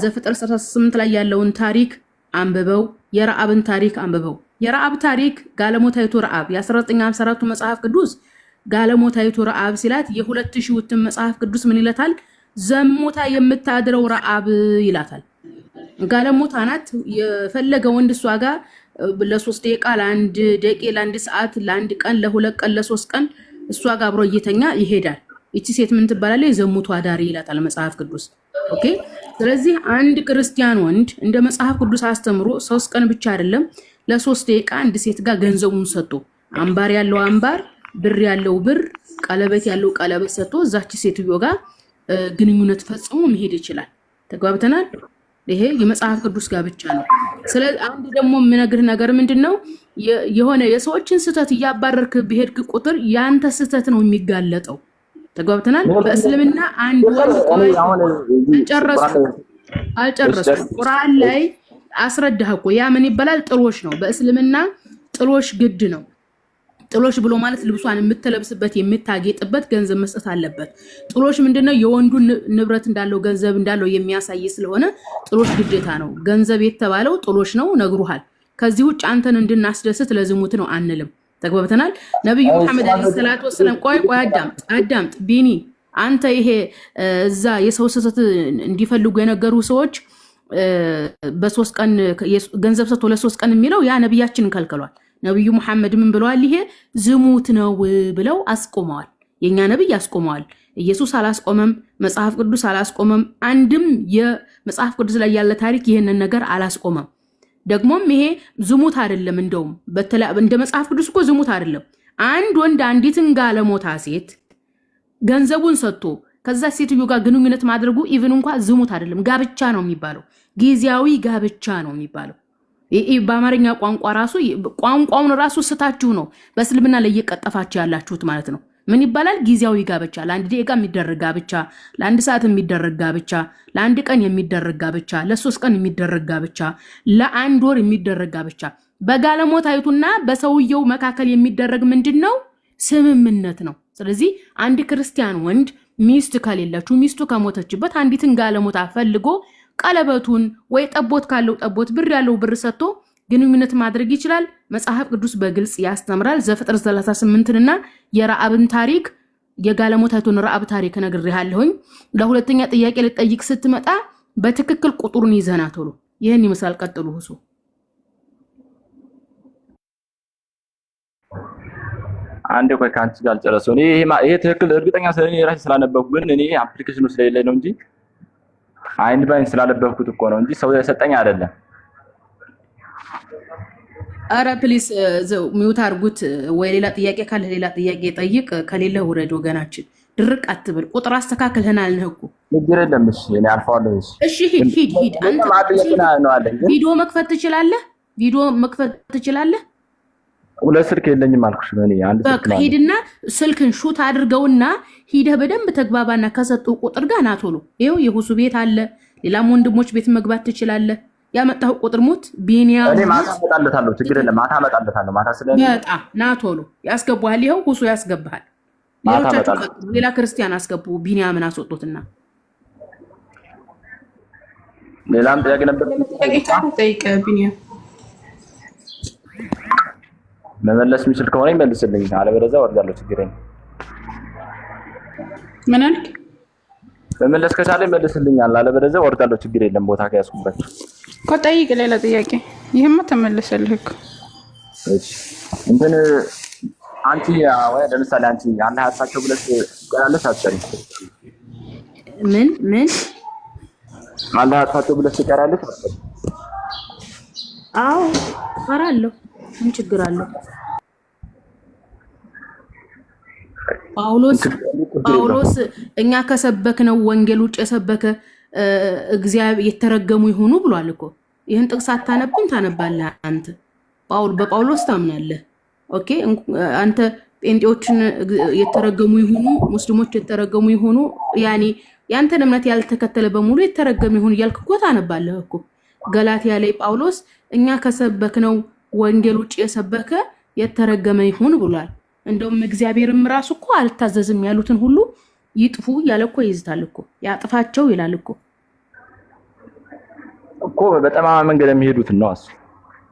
ዘፍጥረት 38 ላይ ያለውን ታሪክ አንብበው። የረአብን ታሪክ አንብበው። የረአብ ታሪክ ጋለሞታይቱ ረአብ የ1954 መጽሐፍ ቅዱስ ጋለሞታይቱ ረአብ ሲላት የ2000 ውትም መጽሐፍ ቅዱስ ምን ይላታል? ዘሞታ የምታድረው ረአብ ይላታል። ጋለሞታ ናት። የፈለገ ወንድ እሷ ጋር ለ3 ደቂቃ ለ1 ደቂቃ ለ1 ሰዓት ለ1 ቀን ለ2 ቀን ለ3 ቀን እሷ ጋር አብሮ እየተኛ ይሄዳል። እቺ ሴት ምን ትባላለች? ዘሙቷ ዳሪ ይላታል መጽሐፍ ቅዱስ። ኦኬ። ስለዚህ አንድ ክርስቲያን ወንድ እንደ መጽሐፍ ቅዱስ አስተምሮ 3 ቀን ብቻ አይደለም ለ3 ደቂቃ አንድ ሴት ጋር ገንዘቡን ሰጥቶ አምባር ያለው አምባር፣ ብር ያለው ብር፣ ቀለበት ያለው ቀለበት ሰጥቶ እዛች ሴትዮ ጋር ግንኙነት ፈጽሞ መሄድ ይችላል። ተግባብተናል? ይሄ የመጽሐፍ ቅዱስ ጋር ብቻ ነው። ስለዚህ አንድ ደግሞ የምነግርህ ነገር ምንድነው? የሆነ የሰዎችን ስህተት እያባረርክ በሄድክ ቁጥር ያንተ ስህተት ነው የሚጋለጠው። ተግባብተናል? በእስልምና አንድ ወንድ አልጨረስኩም። ቁርአን ላይ አስረዳህ እኮ ያ ምን ይባላል? ጥሎሽ ነው። በእስልምና ጥሎሽ ግድ ነው። ጥሎሽ ብሎ ማለት ልብሷን የምትለብስበት የምታጌጥበት ገንዘብ መስጠት አለበት። ጥሎሽ ምንድነው? የወንዱ ንብረት እንዳለው ገንዘብ እንዳለው የሚያሳይ ስለሆነ ጥሎሽ ግዴታ ነው። ገንዘብ የተባለው ጥሎሽ ነው፣ ነግሩሃል። ከዚህ ውጭ አንተን እንድናስደስት ለዝሙት ነው አንልም። ተግባብተናል? ነብዩ መሐመድ አለይሂ ሰላቱ ወሰለም ቆይ አዳምጥ ቢኒ፣ አንተ ይሄ እዛ የሰው ስህተት እንዲፈልጉ የነገሩ ሰዎች በ3 ቀን ገንዘብ ሰጥቶ ለ3 ቀን የሚለው ያ ነብያችንን ከልክሏል። ነብዩ መሐመድ ምን ብለዋል? ይሄ ዝሙት ነው ብለው አስቆመዋል። የኛ ነብይ አስቆመዋል። ኢየሱስ አላስቆመም። መጽሐፍ ቅዱስ አላስቆመም። አንድም የመጽሐፍ ቅዱስ ላይ ያለ ታሪክ ይሄንን ነገር አላስቆመም። ደግሞም ይሄ ዝሙት አይደለም። እንደውም እንደ መጽሐፍ ቅዱስ እኮ ዝሙት አይደለም። አንድ ወንድ አንዲትን ጋለሞታ ሴት ገንዘቡን ሰጥቶ ከዛ ሴትዮ ጋር ግንኙነት ማድረጉ ኢቭን እንኳን ዝሙት አይደለም፣ ጋብቻ ነው የሚባለው። ጊዜያዊ ጋብቻ ነው የሚባለው። በአማርኛ ቋንቋ ራሱ ቋንቋውን ራሱ ስታችሁ ነው በእስልምና ላይ እየቀጠፋችሁ ያላችሁት ማለት ነው። ምን ይባላል? ጊዜያዊ ጋብቻ፣ ለ1 ደቂቃ የሚደረግ ጋብቻ፣ ለ1 ሰዓት የሚደረግ ጋብቻ፣ ለ1 ቀን የሚደረግ ጋብቻ፣ ለ3 ቀን የሚደረግ ጋብቻ፣ ለ1 ወር የሚደረግ ጋብቻ። በጋለሞታይቱና በሰውየው መካከል የሚደረግ ምንድነው? ስምምነት ነው። ስለዚህ አንድ ክርስቲያን ወንድ ሚስት ከሌለችው ሚስቱ ከሞተችበት አንዲትን ጋለሞታ ፈልጎ ቀለበቱን ወይ ጠቦት ካለው ጠቦት፣ ብር ያለው ብር ሰጥቶ ግንኙነት ማድረግ ይችላል። መጽሐፍ ቅዱስ በግልጽ ያስተምራል። ዘፍጥረት 38ና የረአብን ታሪክ የጋለሞታይቱን ረአብ ታሪክ ነግሬሃለሁኝ። ለሁለተኛ ጥያቄ ልጠይቅ ስትመጣ በትክክል ቁጥሩን ይዘና ቶሎ። ይሄን ይመስላል። ቀጥሉ ሁሱ አንዴ ቆይ ከአንቺ ጋር አልጨረሰው። ይሄ ትክክል እርግጠኛ ስለኔ ራሴ ስላነበብኩ ግን እኔ አፕሊኬሽኑ ስለሌለ ነው እንጂ አይን ባይን ስላነበብኩት እኮ ነው እንጂ ሰው የሰጠኝ አይደለም። አረ ፕሊስ ሚውት አድርጉት። ወይ ሌላ ጥያቄ ካለ ሌላ ጥያቄ ጠይቅ፣ ከሌለ ውረድ። ወገናችን ድርቅ አትብል። ቁጥር አስተካክልህን አልንህ እኮ ችግር የለም። እሺ እኔ አልፈዋለሁ። እሺ ሂድ። አንተ ቪዲዮ መክፈት ትችላለህ? ቪዲዮ መክፈት ትችላለህ? ሁለት ስልክ የለኝም አልኩሽ። እኔ አንድ ስልክ በቃ ሂድና ስልክን ሹት አድርገውና ሂደህ በደንብ ተግባባና ከሰጡ ቁጥር ጋር ና ቶሎ። ይኸው የሁሱ ቤት አለ፣ ሌላም ወንድሞች ቤት መግባት ትችላለህ። ያመጣው ቁጥር ሙት ቢኒያም እኔ ማታ አመጣለታለሁ። ችግር የለም። ማታ አመጣለታለሁ። ማታ ስለኔ በጣም ና ቶሎ ያስገባሃል። ይኸው ሁሱ ያስገባሃል። ሌሎቻችሁ ሌላ ክርስቲያን አስገቡ። ቢኒያምን አስወጡትና ሌላም ጥያቄ ነበር። ጠይቅ ቢኒያም መመለስ የሚችል ከሆነ ይመልስልኝ፣ አለበለዚያ ወርዳለሁ። ችግር የለም። ምን አልክ? መመለስ ከቻለ ይመልስልኛል፣ አለበለዚያ ወርዳለሁ። ችግር የለም። ቦታ ከያዝኩባችሁ እኮ ጠይቅ። ሌላ ጥያቄ ይሄማ ተመለሰልህ እኮ። እሺ እንትን አንቺ ወይ ለምሳሌ አንቺ አላህ ያሳቸው ብለሽ ትቀራለሽ አትቀሪም? ምን አላህ ያሳቸው ብለሽ ትቀራለሽ አትቀሪም? አዎ እቀራለሁ። ምን ችግር አለው? ጳውሎስ እኛ ከሰበክነው ወንጌል ውጭ የሰበከ እግዚአብሔር የተረገሙ ይሁኑ ብሏል እኮ። ይህን ጥቅስ አታነብም? ታነባለህ አንተ። በጳውሎስ ታምናለህ። ኦኬ አንተ ጴንጤዎችን የተረገሙ ይሁኑ፣ ሙስሊሞች የተረገሙ ይሁኑ፣ ያኔ ያንተን እምነት ያልተከተለ በሙሉ የተረገሙ ይሁን እያልክ እኮ ታነባለህ እኮ። ገላትያ ላይ ጳውሎስ እኛ ከሰበክነው ወንጌል ውጭ የሰበከ የተረገመ ይሁን ብሏል። እንደውም እግዚአብሔርም ራሱ እኮ አልታዘዝም ያሉትን ሁሉ ይጥፉ ያለ እኮ ይዝታል እኮ፣ ያጥፋቸው ይላል እኮ በጠማማ መንገድ የሚሄዱትን ነው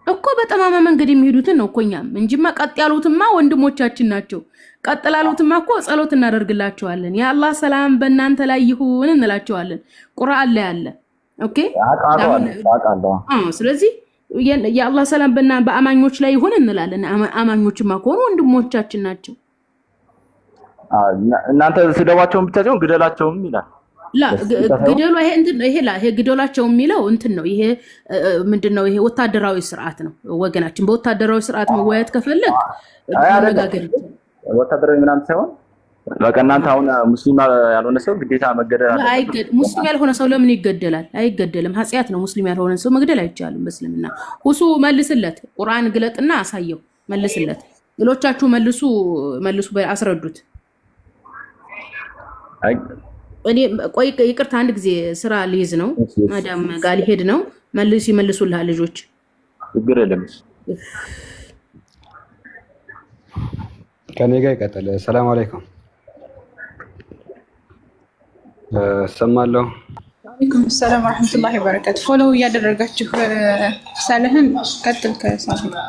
እኮ በጠማማ መንገድ የሚሄዱትን ነው እኮ እኛም እንጂማ ቀጥ ያሉትማ ወንድሞቻችን ናቸው። ቀጥ ላሉትማ እኮ ጸሎት እናደርግላቸዋለን። የአላህ ሰላም በእናንተ ላይ ይሁን እንላቸዋለን። ቁርአን ላይ አለ። ኦኬ ስለዚህ የአላህ ሰላም በአማኞች ላይ ይሁን እንላለን። አማኞችማ ከሆኑ ወንድሞቻችን ናቸው። እናንተ ስደባቸውን ብቻ ሳይሆን ግደላቸውም ይላል። ግደሉ ይሄ ግደላቸው የሚለው እንትን ነው። ይሄ ምንድነው? ይሄ ወታደራዊ ስርዓት ነው ወገናችን። በወታደራዊ ስርዓት መወያየት ከፈለግ መነጋገር ወታደራዊ ምናምን ሳይሆን በቃ እናንተ አሁን ሙስሊም ያልሆነ ሰው ግዴታ መገደል አይገድ ሙስሊም ያልሆነ ሰው ለምን ይገደላል? አይገደልም። ኃጢአት ነው። ሙስሊም ያልሆነ ሰው መግደል አይቻልም በእስልምና። ሁሱ መልስለት፣ ቁርአን ግለጥና አሳየው፣ መልስለት። ሌሎቻችሁ መልሱ አስረዱት። እኔ ቆይ ይቅርታ፣ አንድ ጊዜ ስራ ልይዝ ነው፣ ማዳም ጋር ሊሄድ ነው። ይመልሱልሃል ልጆች። ችግር የለም። ከኔ ጋር ይቀጥል። ሰላም አለይኩም። ሰማለሁ። ወአለይኩም ሰላም ወራህመቱላሂ ወበረካቱ። ፎሎ እያደረጋችሁ ሳለህን ቀጥል። ከሳለህ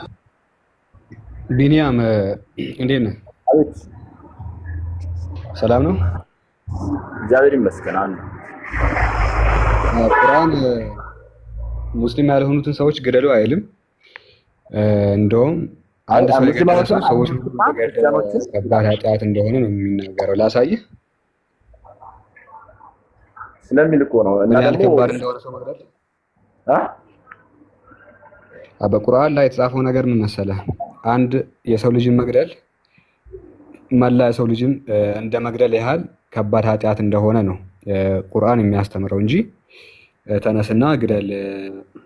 ቢኒያም እንዴት ነህ? ሰላም ነው? እግዚአብሔር ይመስገን። ቁርአን ሙስሊም ያልሆኑትን ሰዎች ግደሉ አይልም። እንደውም አንድ ሰው የገደለ ሰው ሰዎች ከባድ ኃጢአት እንደሆነ ነው የሚናገረው። ላሳይህ ስለሚል እኮ ነው። እና ደግሞ ከባድ እንደሆነ ሰው መግደል በቁርአን ላይ የተጻፈው ነገር ምን መሰለህ? አንድ የሰው ልጅን መግደል መላ የሰው ልጅን እንደ መግደል ያህል ከባድ ኃጢአት እንደሆነ ነው ቁርአን የሚያስተምረው እንጂ ተነስና ግደል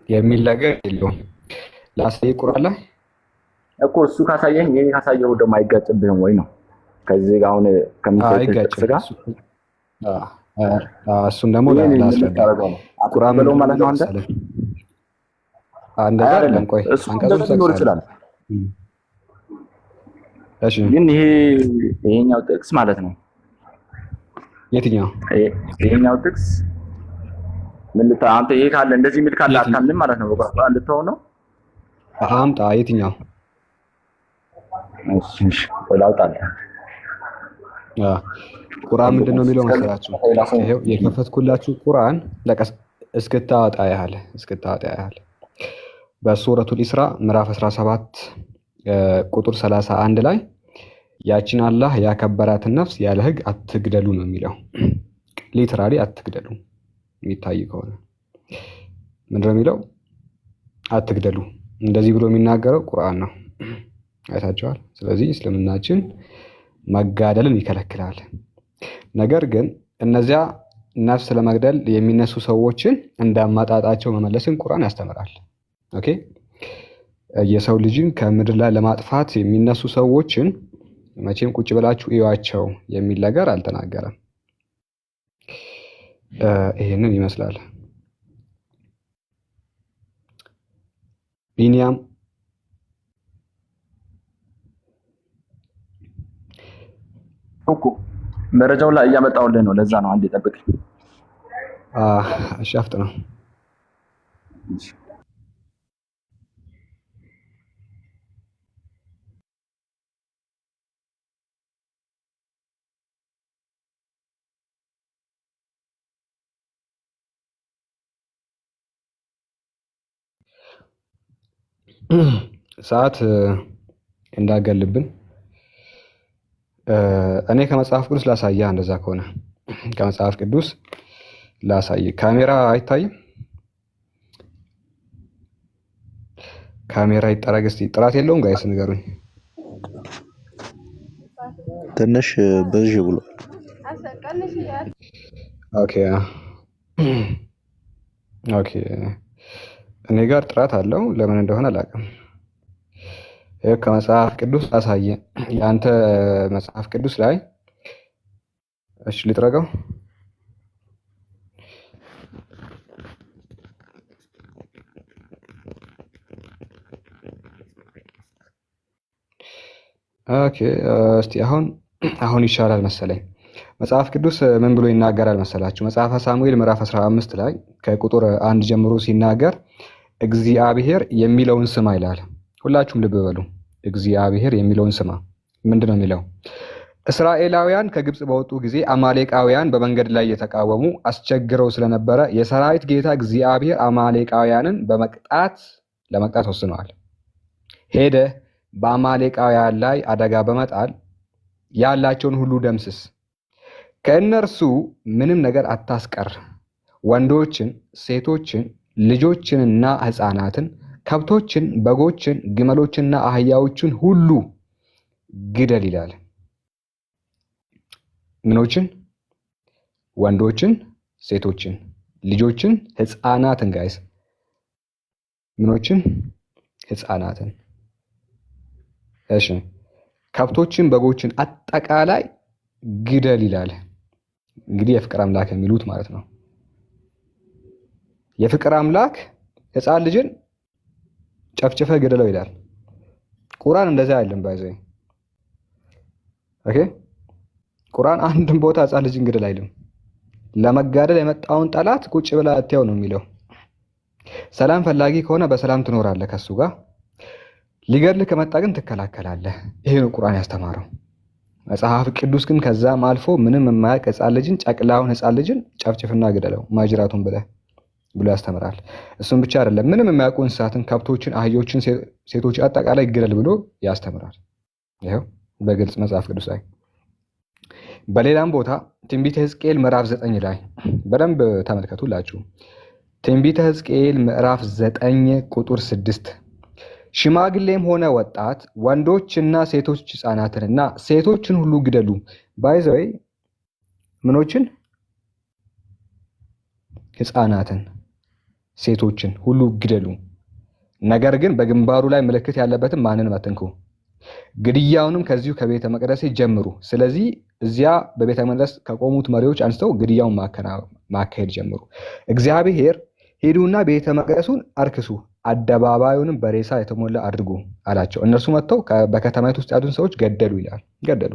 የሚል ነገር የለውም። ላሳይህ ቁርአን ላይ እኮ እሱ ካሳየኝ ይሄ ካሳየው ደግሞ አይጋጭብህም ወይ ነው? ከዚህ ጋር አሁን ከምትጠቅስ ጋር እሱን ደግሞ ላስረዳ። ቁርአን ብለው ማለት ነው አንተ እንደዛ አይደለም። ቆይ አንቀጹን ሊኖር ይችላል። እሺ ግን ይሄኛው ጥቅስ ማለት ነው። የትኛው? ይሄኛው ጥቅስ ምን አንተ ይሄ ካለ እንደዚህ የሚል ካለ አታምንም ማለት ነው። በቁርአን ልትሆን ነው። አምጣ። የትኛው? እሺ ወላውጣለህ። ቁርአን ምንድን ነው የሚለው መሰላችሁ? ይሄው የከፈትኩላችሁ ቁርአን እስክታወጣ ያህል በሱረቱል ኢስራ ምዕራፍ 17 ቁጥር 31 ላይ ያችን አላህ ያከበራትን ነፍስ ያለ ህግ አትግደሉ ነው የሚለው። ሊትራሊ አትግደሉ የሚታይ ከሆነ ምንድነው የሚለው? አትግደሉ። እንደዚህ ብሎ የሚናገረው ቁርአን ነው። አይታችኋል። ስለዚህ እስልምናችን መጋደልን ይከለክላል። ነገር ግን እነዚያ ነፍስ ለመግደል የሚነሱ ሰዎችን እንዳማጣጣቸው መመለስን ቁርአን ያስተምራል። ኦኬ፣ የሰው ልጅን ከምድር ላይ ለማጥፋት የሚነሱ ሰዎችን መቼም ቁጭ ብላችሁ እዩዋቸው የሚል ነገር አልተናገረም። ይሄንን ይመስላል። ቢኒያም እኮ መረጃውን ላይ እያመጣሁልህ ነው። ለዛ ነው አንዴ ጠብቅ። እሺ አፍጥነው። ሰዓት እንዳገልብን እኔ ከመጽሐፍ ቅዱስ ላሳያ። እንደዛ ከሆነ ከመጽሐፍ ቅዱስ ላሳይ። ካሜራ አይታይም? ካሜራ ይጠረግ እስቲ። ጥራት የለውም ጋይስ ንገሩኝ። ትንሽ ብዥ ብሏል። ኦኬ ኦኬ። እኔ ጋር ጥራት አለው። ለምን እንደሆነ አላውቅም። ከመጽሐፍ ቅዱስ አሳየ። የአንተ መጽሐፍ ቅዱስ ላይ እሺ፣ ልጥረገው። ኦኬ፣ እስቲ አሁን ይሻላል መሰለኝ። መጽሐፍ ቅዱስ ምን ብሎ ይናገራል መሰላችሁ? መጽሐፈ ሳሙኤል ምዕራፍ 15 ላይ ከቁጥር 1 ጀምሮ ሲናገር እግዚአብሔር የሚለውን ስማ ይላል። ሁላችሁም ልብ በሉ። እግዚአብሔር የሚለውን ስማ። ምንድነው የሚለው? እስራኤላውያን ከግብጽ በወጡ ጊዜ አማሌቃውያን በመንገድ ላይ የተቃወሙ አስቸግረው ስለነበረ የሰራዊት ጌታ እግዚአብሔር አማሌቃውያንን ለመቅጣት ወስነዋል። ሄደ በአማሌቃውያን ላይ አደጋ በመጣል ያላቸውን ሁሉ ደምስስ፣ ከእነርሱ ምንም ነገር አታስቀር፣ ወንዶችን፣ ሴቶችን፣ ልጆችንና ሕፃናትን፣ ከብቶችን፣ በጎችን፣ ግመሎችንና አህያዎችን ሁሉ ግደል ይላል። ምኖችን? ወንዶችን፣ ሴቶችን፣ ልጆችን፣ ሕፃናትን። ጋይስ ምኖችን? ሕፃናትን። እሺ፣ ከብቶችን፣ በጎችን አጠቃላይ ግደል ይላል። እንግዲህ የፍቅር አምላክ የሚሉት ማለት ነው። የፍቅር አምላክ ሕፃን ልጅን ጨፍጭፈ ግደለው ይላል። ቁርአን እንደዛ አይደለም ባይዘይ። ኦኬ፣ ቁርአን አንድም ቦታ ሕፃን ልጅን ግደል አይልም። ለመጋደል የመጣውን ጠላት ቁጭ ብላ አትያው ነው የሚለው። ሰላም ፈላጊ ከሆነ በሰላም ትኖራለህ ከሱ ጋር። ሊገድልህ ከመጣ ግን ትከላከላለህ። ይሄ ነው ቁርአን ያስተማረው። መጽሐፍ ቅዱስ ግን ከዛም አልፎ ምንም የማያውቅ ሕፃን ልጅን ጨቅላውን ሕፃን ልጅን ጨፍጭፍና ግደለው ማጅራቱን ብሎ ያስተምራል። እሱም ብቻ አይደለም፣ ምንም የማያውቁ እንስሳትን፣ ከብቶችን፣ አህዮችን፣ ሴቶች አጠቃላይ ግደል ብሎ ያስተምራል። ይኸው በግልጽ መጽሐፍ ቅዱስ ላይ። በሌላም ቦታ ትንቢተ ሕዝቅኤል ምዕራፍ 9 ላይ በደንብ ተመልከቱላችሁ። ትንቢተ ሕዝቅኤል ምዕራፍ 9 ቁጥር 6 ሽማግሌም ሆነ ወጣት ወንዶችና ሴቶች ሕፃናትንና ሴቶችን ሁሉ ግደሉ። ባይዘይ ምኖችን? ሕፃናትን፣ ሴቶችን ሁሉ ግደሉ። ነገር ግን በግንባሩ ላይ ምልክት ያለበትን ማንንም አትንኩ። ግድያውንም ከዚሁ ከቤተ መቅደስ ጀምሩ። ስለዚህ እዚያ በቤተ መቅደስ ከቆሙት መሪዎች አንስተው ግድያውን ማካሄድ ጀምሩ። እግዚአብሔር ሄዱና ቤተ መቅደሱን አርክሱ፣ አደባባዩንም በሬሳ የተሞላ አድርጉ አላቸው። እነርሱ መጥተው በከተማይቱ ውስጥ ያሉትን ሰዎች ገደሉ ይላል። ገደሉ።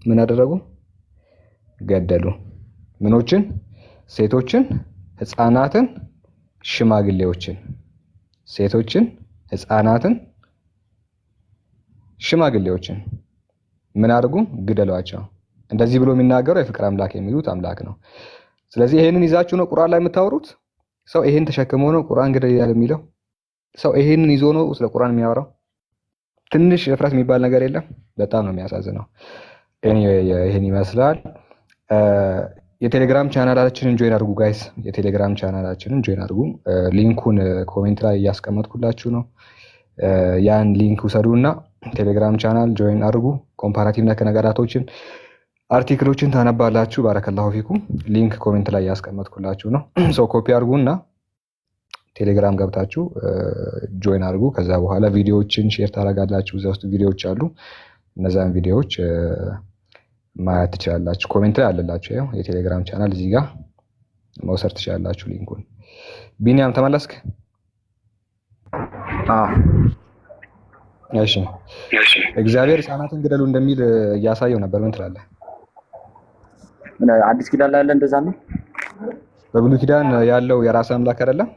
ምን አደረጉ? ገደሉ። ምኖችን? ሴቶችን፣ ሕፃናትን፣ ሽማግሌዎችን። ሴቶችን፣ ሕፃናትን፣ ሽማግሌዎችን ምን አድርጉ? ግደሏቸው። እንደዚህ ብሎ የሚናገረው የፍቅር አምላክ የሚሉት አምላክ ነው። ስለዚህ ይሄንን ይዛችሁ ነው ቁርአን ላይ የምታወሩት? ሰው ይሄን ተሸክሞ ነው ቁርአን ግደል ይላል የሚለው? ሰው ይሄንን ይዞ ነው ስለ ቁርአን የሚያወራው? ትንሽ እፍረት የሚባል ነገር የለም። በጣም ነው የሚያሳዝነው። ይህን ይመስላል። የቴሌግራም ቻናላችንን ጆይን አድርጉ ጋይስ። የቴሌግራም ቻናላችንን ጆይን አድርጉ። ሊንኩን ኮሜንት ላይ እያስቀመጥኩላችሁ ነው። ያን ሊንክ ውሰዱና ቴሌግራም ቻናል ጆይን አድርጉ። ኮምፓራቲቭ ነክ ነገራቶችን አርቲክሎችን ታነባላችሁ። ባረከላሁ ፊኩም። ሊንክ ኮሜንት ላይ እያስቀመጥኩላችሁ ነው። ሰው ኮፒ አድርጉና ቴሌግራም ገብታችሁ ጆይን አድርጉ። ከዛ በኋላ ቪዲዮዎችን ሼር ታደርጋላችሁ። እዛ ውስጥ ቪዲዮዎች አሉ። እነዛን ቪዲዮዎች ማየት ትችላላችሁ። ኮሜንት ላይ አለላችሁ። ያው የቴሌግራም ቻናል እዚህ ጋር መውሰድ ትችላላችሁ ሊንኩን። ቢኒያም ተመለስክ? እሺ። እግዚአብሔር ሕፃናትን ግደሉ እንደሚል እያሳየው ነበር። ምን ትላለህ? አዲስ ኪዳን ላይ ያለ እንደዛ ነው። በብሉይ ኪዳን ያለው የራስ አምላክ አይደለም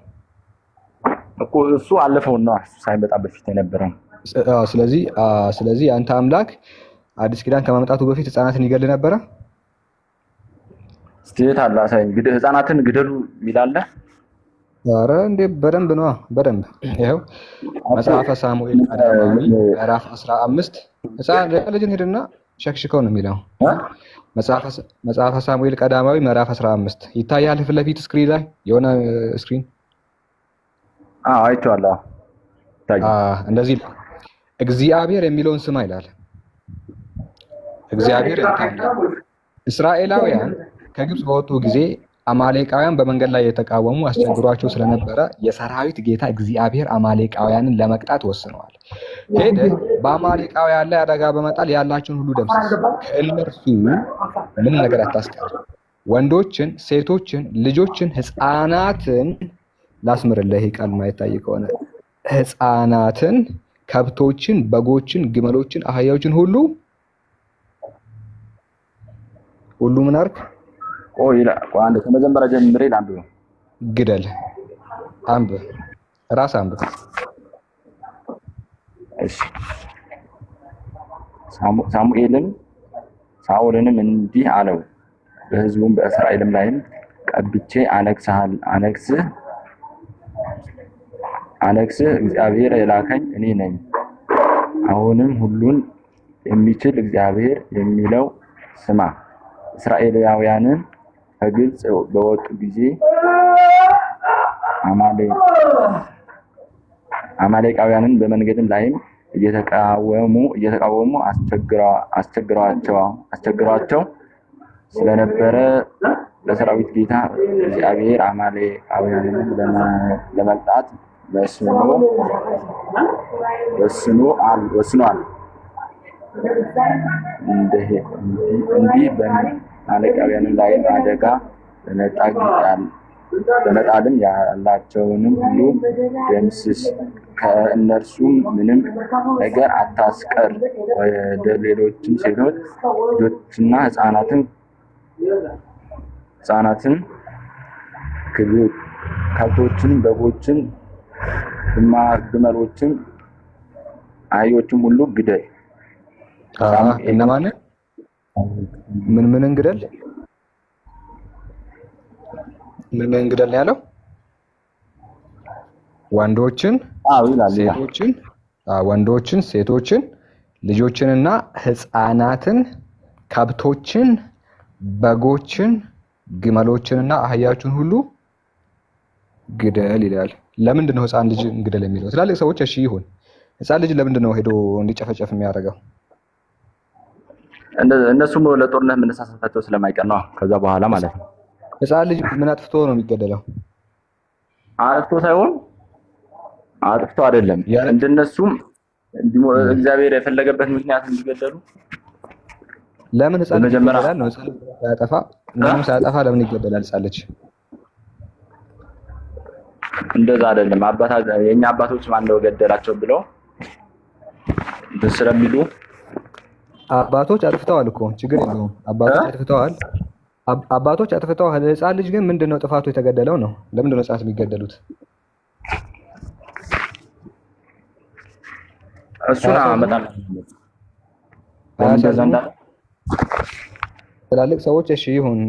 እኮ እሱ አለፈው ነው ሳይመጣ በፊት የነበረው። ስለዚህ አንተ አምላክ አዲስ ኪዳን ከመምጣቱ በፊት ሕፃናትን ይገል ነበረ። ስቴት አለ ሳይን ሕፃናትን ግደሉ ይላል። ኧረ እንዴ በደንብ ነው በደንብ። ይኸው መጽሐፈ ሳሙኤል ቀዳማዊ ምዕራፍ 15 ሕፃን ልጅን ሄድና ሸክሽከው ነው የሚለው። መጽሐፈ ሳሙኤል ቀዳማዊ ምዕራፍ 15 ይታያል ፊት ለፊት ስክሪን ላይ የሆነ ስክሪን አይቼዋለሁ። እንደዚህ እግዚአብሔር የሚለውን ስማ ይላል። እግዚአብሔር እስራኤላውያን ከግብፅ በወጡ ጊዜ አማሌቃውያን በመንገድ ላይ የተቃወሙ አስቸግሯቸው ስለነበረ የሰራዊት ጌታ እግዚአብሔር አማሌቃውያንን ለመቅጣት ወስነዋል። ሄደ በአማሌቃውያን ላይ አደጋ በመጣል ያላቸውን ሁሉ ደምስስ፣ ከእነርሱ ምን ነገር አታስቀር፣ ወንዶችን፣ ሴቶችን፣ ልጆችን፣ ሕፃናትን ላስምርልህ። ቃል ማይታይ ከሆነ ሕፃናትን፣ ከብቶችን፣ በጎችን፣ ግመሎችን፣ አህያዎችን ሁሉ ምን አርክ? አንድ ከመጀመሪያ ጀምሬ ላንብብ። ግደል። ራስ አንብብ። እሺ። ሳኦልንም እንዲህ አለው፣ በሕዝቡም በእስራኤልም ላይም ቀብቼ አነግስህ እግዚአብሔር የላከኝ እኔ ነኝ። አሁንም ሁሉን የሚችል እግዚአብሔር የሚለው ስማ። እስራኤላውያንን ከግብፅ በወጡ ጊዜ አማሌቃውያንን በመንገድም ላይም እየተቃወሙ አስቸግሯቸው ስለነበረ ለሰራዊት ጌታ እግዚአብሔር አማሌቃውያንን ለመቅጣት ወስኗል። እንዲህ በአማሌቃውያን ላይ አደጋ በመጣልም ያላቸውንም ሁሉ ደምስስ፣ ከእነርሱም ምንም ነገር አታስቀር። ወደ ሌሎችም ሴቶች ልጆችና ሕፃናትን ከብቶችን፣ በጎችን፣ ግመሎችን፣ አህዮችን ሁሉ ግደል። እነማንን ምን እንግደል? ምን እንግደል ነው ያለው? ወንዶችን፣ ሴቶችን፣ ልጆችንና ሕፃናትን፣ ከብቶችን፣ በጎችን፣ ግመሎችንና አህያዎችን ሁሉ ግደል ይላል። ለምንድን ነው ሕፃን ልጅ ግደል የሚለው? ትላልቅ ሰዎች እሺ ይሁን፣ ሕፃን ልጅ ለምንድን ነው ሄዶ እንዲጨፈጨፍ የሚያደርገው? እነሱም ለጦርነት መነሳሳታቸው ስለማይቀር ነው። ከዛ በኋላ ማለት ነው። ሕፃን ልጅ ምን አጥፍቶ ነው የሚገደለው? አጥፍቶ ሳይሆን አጥፍቶ አይደለም። እንደነሱም እግዚአብሔር የፈለገበት ምክንያት እንዲገደሉ። ለምን ሕፃን ልጅ ይገደላል ነው? ሕፃን ልጅ ሳያጠፋ ለምን ይገደላል ሕፃን ልጅ? እንደዛ አይደለም። የኛ አባቶች ማን ነው ገደላቸው ብለው ስለሚሉ አባቶች አጥፍተዋል እኮ ችግር የለውም። አባቶች አጥፍተዋል። ሕፃን ልጅ ግን ምንድነው ጥፋቱ? የተገደለው ነው። ለምንድን ነው ሕፃናት የሚገደሉት? እሱን አመጣለሁ። ትላልቅ ሰዎች እሺ ይሁን፣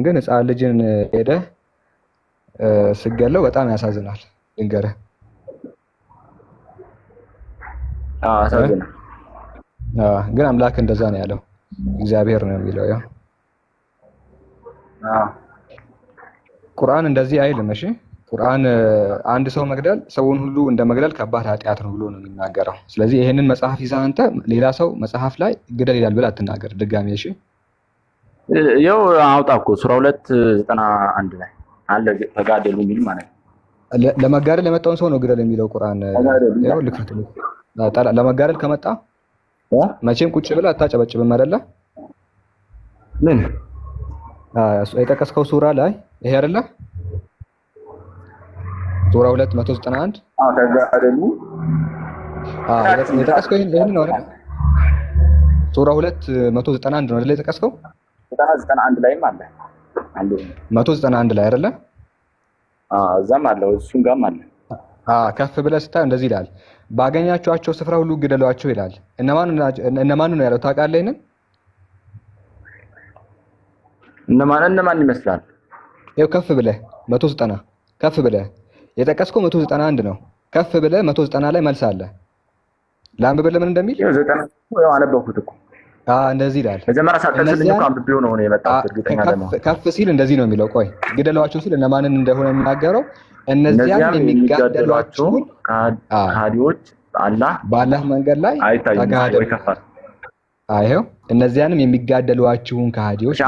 ግን ሕፃን ልጅን ሄደህ ስገለው በጣም ያሳዝናል። ልንገርህ፣ ግን አምላክ እንደዛ ነው ያለው። እግዚአብሔር ነው የሚለው። ያው ቁርአን እንደዚህ አይልም። እሺ ቁርአን አንድ ሰው መግደል ሰውን ሁሉ እንደ መግደል ከባድ ኃጢአት ነው ብሎ ነው የሚናገረው። ስለዚህ ይሄንን መጽሐፍ ይዘህ አንተ ሌላ ሰው መጽሐፍ ላይ ግደል ይላል ብለህ አትናገር ድጋሚ። እሺ ያው አውጣ እኮ ሱራ 291 ላይ አለ ተጋደሉ የሚል ማለት ነው። ለመጋደል የመጣውን ሰው ነው ግደል የሚለው ቁርአን። ያው ልክት ለመጋደል ከመጣ መቼም ቁጭ ብለህ አታጨበጭብም አይደለ? ምን የጠቀስከው ሱራ ላይ ይሄ አይደለ? ሱራ 291 ተጋደሉ የጠቀስከው ይሄን ነው አይደል? ሱራ 291 ነው አይደል የጠቀስከው? 91 ላይም አለ 191 ላይ አይደለ? እዛም አለ እሱም ጋርም አለ። ከፍ ብለህ ስታይ እንደዚህ ይላል፣ ባገኛችኋቸው ስፍራ ሁሉ ግደሏቸው ይላል። እነማን ነው ያለው ታውቃለህ? ይሄንን እነማን ይመስላል? ይኸው ከፍ ብለህ 190 ከፍ ብለህ የጠቀስከው 191 ነው። ከፍ ብለህ 190 ላይ መልስ አለ። ላንብብልህ ምን እንደሚል። ያው 90 ያው አነበብኩት እኮ እንደዚህ ይላል። መጀመሪያ ሳጠቅስልኝ እኮ አንብቤው ነው የመጣሁት። እርግጠኛ ደግሞ ከፍ ሲል እንደዚህ ነው የሚለው። ቆይ ግደሏቸው ሲል እነማንን እንደሆነ የሚናገረው እነዚያም የሚጋደሏቸውን ከሃዲዎች በአላህ መንገድ ላይ ተጋደሉ። አይሄው እነዚያንም የሚጋደሏችሁን ከሃዲዎች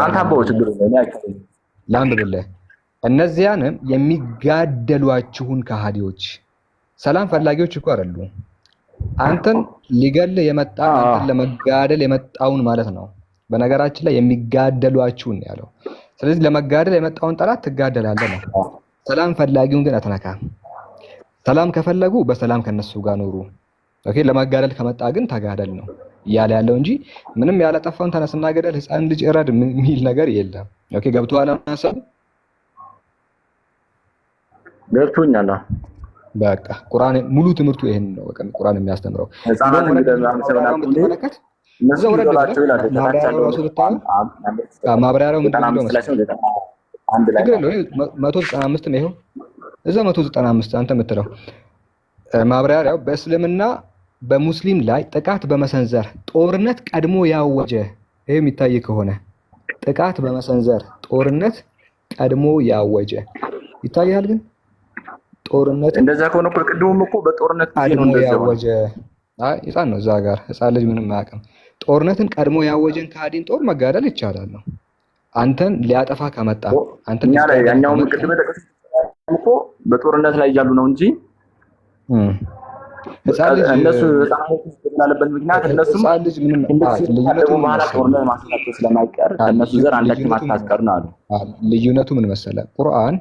ላንብብልህ። እነዚያንም የሚጋደሏችሁን ከሃዲዎች ሰላም ፈላጊዎች እኮ አይደሉም። አንተን ሊገልህ የመጣ አንተን ለመጋደል የመጣውን ማለት ነው። በነገራችን ላይ የሚጋደሏችሁን ያለው። ስለዚህ ለመጋደል የመጣውን ጠላት ትጋደላለህ ነው። ሰላም ፈላጊውን ግን አትነካም። ሰላም ከፈለጉ በሰላም ከነሱ ጋር ኑሩ። ኦኬ። ለመጋደል ከመጣ ግን ተጋደል ነው እያለ ያለው እንጂ ምንም ያላጠፋውን ተነስና ገደል፣ ህፃን ልጅ እረድ የሚል ነገር የለም። ኦኬ። ገብቶሃል? ሀሳቡ ገብቶኛል። በቃ ቁርአን ሙሉ ትምህርቱ ይሄን ነው። በቃ ቁርአን የሚያስተምረው ማብራሪያው ምንድን ነው መሰለህ? 195 ነው። ይሄው እዛ 195 አንተ የምትለው ማብራሪያው በእስልምና በሙስሊም ላይ ጥቃት በመሰንዘር ጦርነት ቀድሞ ያወጀ ይሄ የሚታይ ከሆነ ጥቃት በመሰንዘር ጦርነት ቀድሞ ያወጀ ይታያል። ግን ጦርነት እንደዛ ከሆነ እኮ ቅድሙም እኮ በጦርነት ቀድሞ ያወጀ ህፃን ነው እዛ ጋር ህፃን ልጅ ምንም አያውቅም። ጦርነትን ቀድሞ ያወጀን ከሃዲን ጦር መጋደል ይቻላል ነው። አንተን ሊያጠፋ ከመጣ አንተን ያኛው ቅድም እኮ በጦርነት ላይ እያሉ ነው እንጂ እነሱ ተጣጣለበት ምክንያት እነሱም ልዩነቱ ጦርነት ማስነሳት ስለማይቀር እነሱ ዘር አንዳችን ማታስቀር ነው አሉ። ልዩነቱ ምን መሰለህ? ቁርአን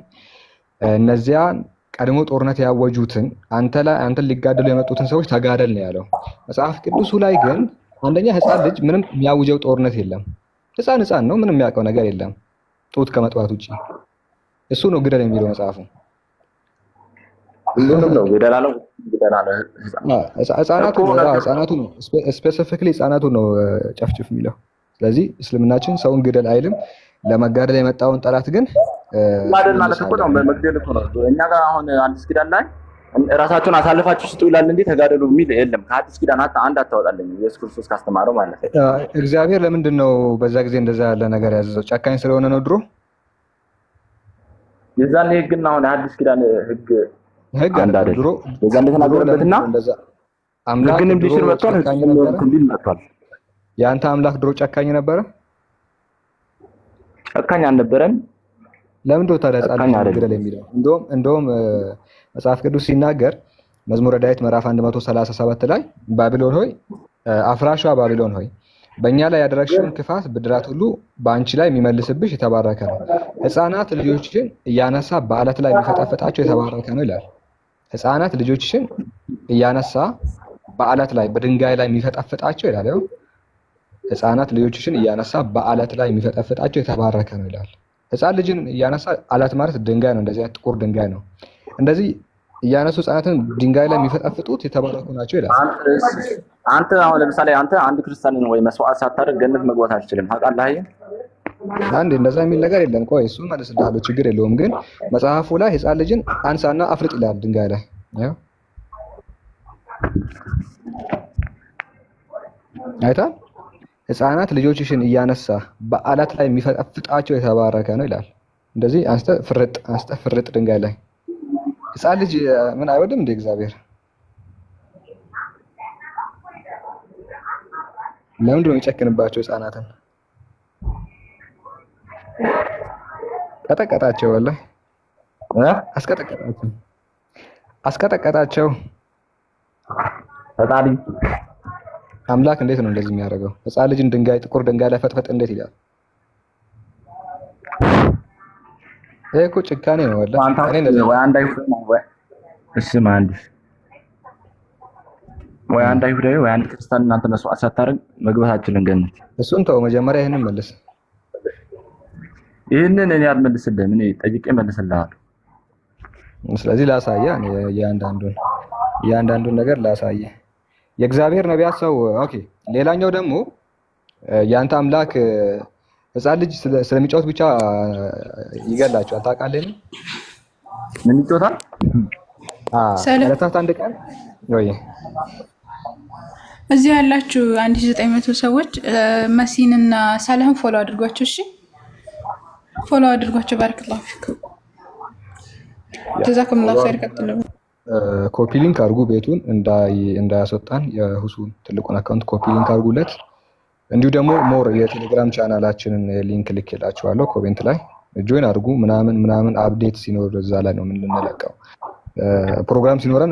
እነዚያን ቀድሞ ጦርነት ያወጁትን አንተን ሊጋደሉ የመጡትን ሰዎች ተጋደል ነው ያለው። መጽሐፍ ቅዱሱ ላይ ግን አንደኛ ህፃን ልጅ ምንም የሚያውጀው ጦርነት የለም። ህፃን ነው፣ ምንም የሚያውቀው ነገር የለም ጡት ከመጥባት ውጪ። እሱ ነው ግደል የሚለው መጽሐፉ። ሁሉንም ነው ግደላለው። ህፃናቱ ነው ስፔሲፊክሊ ህፃናቱ ነው ጨፍጭፍ የሚለው። ስለዚህ እስልምናችን ሰውን ግደል አይልም። ለመጋደል የመጣውን ጠላት ግን ማደል ማለት እኮ ነው መግደል እኮ ነው። እኛ ጋር አሁን አዲስ ኪዳን ላይ ራሳችሁን አሳልፋችሁ ስጡ ይላል እንዴ ተጋደሉ የሚል የለም። ከአዲስ ኪዳን አንድ አታወጣልኝ ኢየሱስ ክርስቶስ ካስተማረው ማለት ነው። እግዚአብሔር ለምንድን ነው በዛ ጊዜ እንደዛ ያለ ነገር ያዘዘው? ጨካኝ ስለሆነ ነው ድሮ? የዛን ህግና አሁን አዲስ ኪዳን ህግ አንድ አይደል? ድሮ የዛን ተናገረበትና አምላክ ግን ቢሽር መጥቷል፣ እንዲል መጥቷል። ያንተ አምላክ ድሮ ጨካኝ ነበረ? ጨካኝ አልነበረም። ለምን ነው ታዲያ ጻድቅ ግደል የሚለው? እንደውም መጽሐፍ ቅዱስ ሲናገር መዝሙረ ዳዊት ምዕራፍ 137 ላይ ባቢሎን ሆይ አፍራሿ ባቢሎን ሆይ በእኛ ላይ ያደረግሽውን ክፋት ብድራት ሁሉ በአንቺ ላይ የሚመልስብሽ የተባረከ ነው። ህፃናት ልጆችሽን እያነሳ በአለት ላይ የሚፈጠፍጣቸው የተባረከ ነው ይላል። ህፃናት ልጆችሽን እያነሳ በአለት ላይ በድንጋይ ላይ የሚፈጠፍጣቸው ይላል። ያው ህፃናት ልጆችሽን እያነሳ በአለት ላይ የሚፈጠፍጣቸው የተባረከ ነው ይላል። ህፃን ልጅን እያነሳ አለት ማለት ድንጋይ ነው፣ እንደዚህ ጥቁር ድንጋይ ነው። እንደዚህ እያነሱ ህፃናትን ድንጋይ ላይ የሚፈጠፍጡት የተባረኩ ናቸው ይላል። አንተ አሁን ለምሳሌ አንተ አንድ ክርስቲያንን ወይ መስዋዕት ሳታደርግ ገነት መግባት አትችልም። ታውቃለህ? አንዴ እንደዛ የሚል ነገር የለም። ቆይ እሱ መልስልሃለሁ፣ ችግር የለውም። ግን መጽሐፉ ላይ ህፃን ልጅን አንሳና አፍልጥ ይላል ድንጋይ ላይ። አይታል ህፃናት ልጆችሽን እያነሳ በአለት ላይ የሚፈጠፍጣቸው የተባረከ ነው ይላል። እንደዚህ አንስተ ፍርጥ ድንጋይ ላይ ህፃን ልጅ ምን አይወድም እንደ እግዚአብሔር? ለምንድን ነው የሚጨክንባቸው ህፃናትን? ቀጠቀጣቸው፣ ወላሂ አስቀጠቀጣቸው። ፈጣሪ አምላክ እንዴት ነው እንደዚህ የሚያደርገው? ህፃን ልጅን ጥቁር ድንጋይ ላይ ፈጥፈጥ እንዴት ይላል? ይሄ እኮ ጭካኔ ነው ወላሂ። ወይ አንድ አይሁዳዊ ወይ አንድ አይሁዳዊ ወይ አንድ ክርስቲያን እናንተ መስዋዕት ሳታረግ መግባታችንን ገነት። እሱን ተው፣ መጀመሪያ ይሄንን መልስ። ይሄንን እኔ አልመልስልህም፣ እኔ ጠይቄ መልስልሃለሁ። ስለዚህ ላሳየህ የአንዳንዱን ነገር ላሳየህ። የእግዚአብሔር ነቢያት ሰው ኦኬ። ሌላኛው ደግሞ ያንተ አምላክ ህፃን ልጅ ስለሚጫወት ብቻ ይገላቸዋል። ታውቃለህ? ምን ይጫወታል? ዕለታት አንድ ቀን ወይ እዚህ ያላችሁ 1900 ሰዎች መሲንና ሳላህን ፎሎ አድርጓቸው። እሺ ፎሎ አድርጓቸው። ባረከላሁ ፊኩም ጀዛኩሙላሁ ኸይር። ቀጥሉ። ኮፒ ሊንክ አድርጉ። ቤቱን እንዳያስወጣን የሁሱን ትልቁን አካውንት ኮፒ ሊንክ አድርጉለት። እንዲሁ ደግሞ ሞር የቴሌግራም ቻናላችንን ሊንክ ልኬላችኋለሁ ኮሜንት ላይ ጆይን አድርጉ። ምናምን አፕዴት ሲኖር እዛ ላይ ነው የምንለቀው። ፕሮግራም ሲኖረን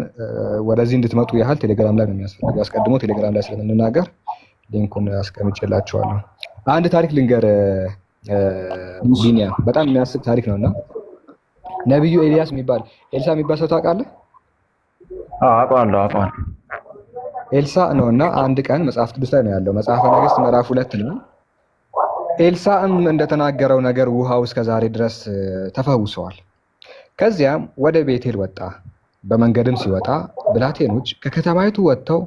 ወደዚህ እንድትመጡ ያህል ቴሌግራም ላይ ነው የሚያስፈልገው። አስቀድሞ ቴሌግራም ላይ ስለምንናገር ሊንኩን አስቀምጬላችኋለሁ። አንድ ታሪክ ልንገር ቢኒያ፣ በጣም የሚያስቅ ታሪክ ነውና ነብዩ ኤልያስ የሚባል ኤልሳ የሚባል ሰው ታውቃለህ? አውቀዋለሁ። ኤልሳ ነውና አንድ ቀን መጽሐፍ ቅዱስ ላይ ነው ያለው። መጽሐፈ ነገሥት ምዕራፍ 2 ነው። ኤልሳም እንደተናገረው ነገር ውሃው እስከዛሬ ድረስ ተፈውሰዋል። ከዚያም ወደ ቤቴል ወጣ። በመንገድም ሲወጣ ብላቴኖች ከከተማይቱ ወጥተው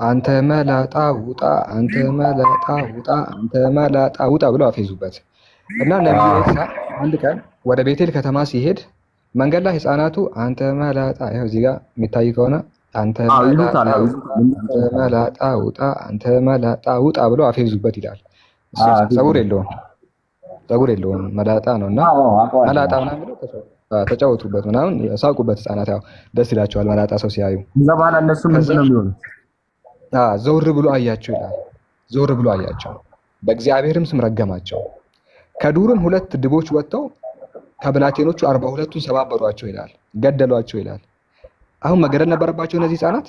አንተ መላጣ ውጣ፣ አንተ መላጣ ውጣ፣ አንተ መላጣ ውጣ ብለው አፌዙበት እና ነብዩ ኤልሳ አንድ ቀን ወደ ቤቴል ከተማ ሲሄድ መንገድ ላይ ህፃናቱ አንተ መላጣ፣ ይኸው እዚህ ጋር የሚታይ ከሆነ አንተ መላጣ ውጣ፣ አንተ መላጣ ውጣ ብለው አፌዙበት ይላል። ፀጉር የለውም መላጣ ነውና መላጣ ምናምን ብለው ተጫወቱበት ምናምን ሳቁበት። ህፃናት ያው ደስ ይላቸዋል መላጣ ሰው ሲያዩ። እዛ በኋላ እነሱ ምንድን ነው የሚሆኑት? ዘውር ብሎ አያቸው ይላል። ዘውር ብሎ አያቸው፣ በእግዚአብሔርም ስም ረገማቸው። ከዱርም 2 ድቦች ወጥተው ከብላቴኖቹ 42ቱን ሰባበሯቸው ይላል፣ ገደሏቸው ይላል። አሁን መገደል ነበረባቸው እነዚህ ህፃናት?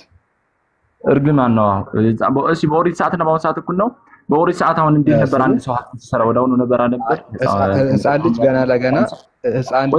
እርግማን ነው። እሺ በኦሪት ሰዓትና በአሁኑ ሰዓት እኩል ነው? በኦሪት ሰዓት አሁን እንዴት ነበር? አንድ ሰው ሀብት ሲሰራ ወዲያውኑ ነበር አለበት? ህፃን ልጅ ገና ለገና ህፃን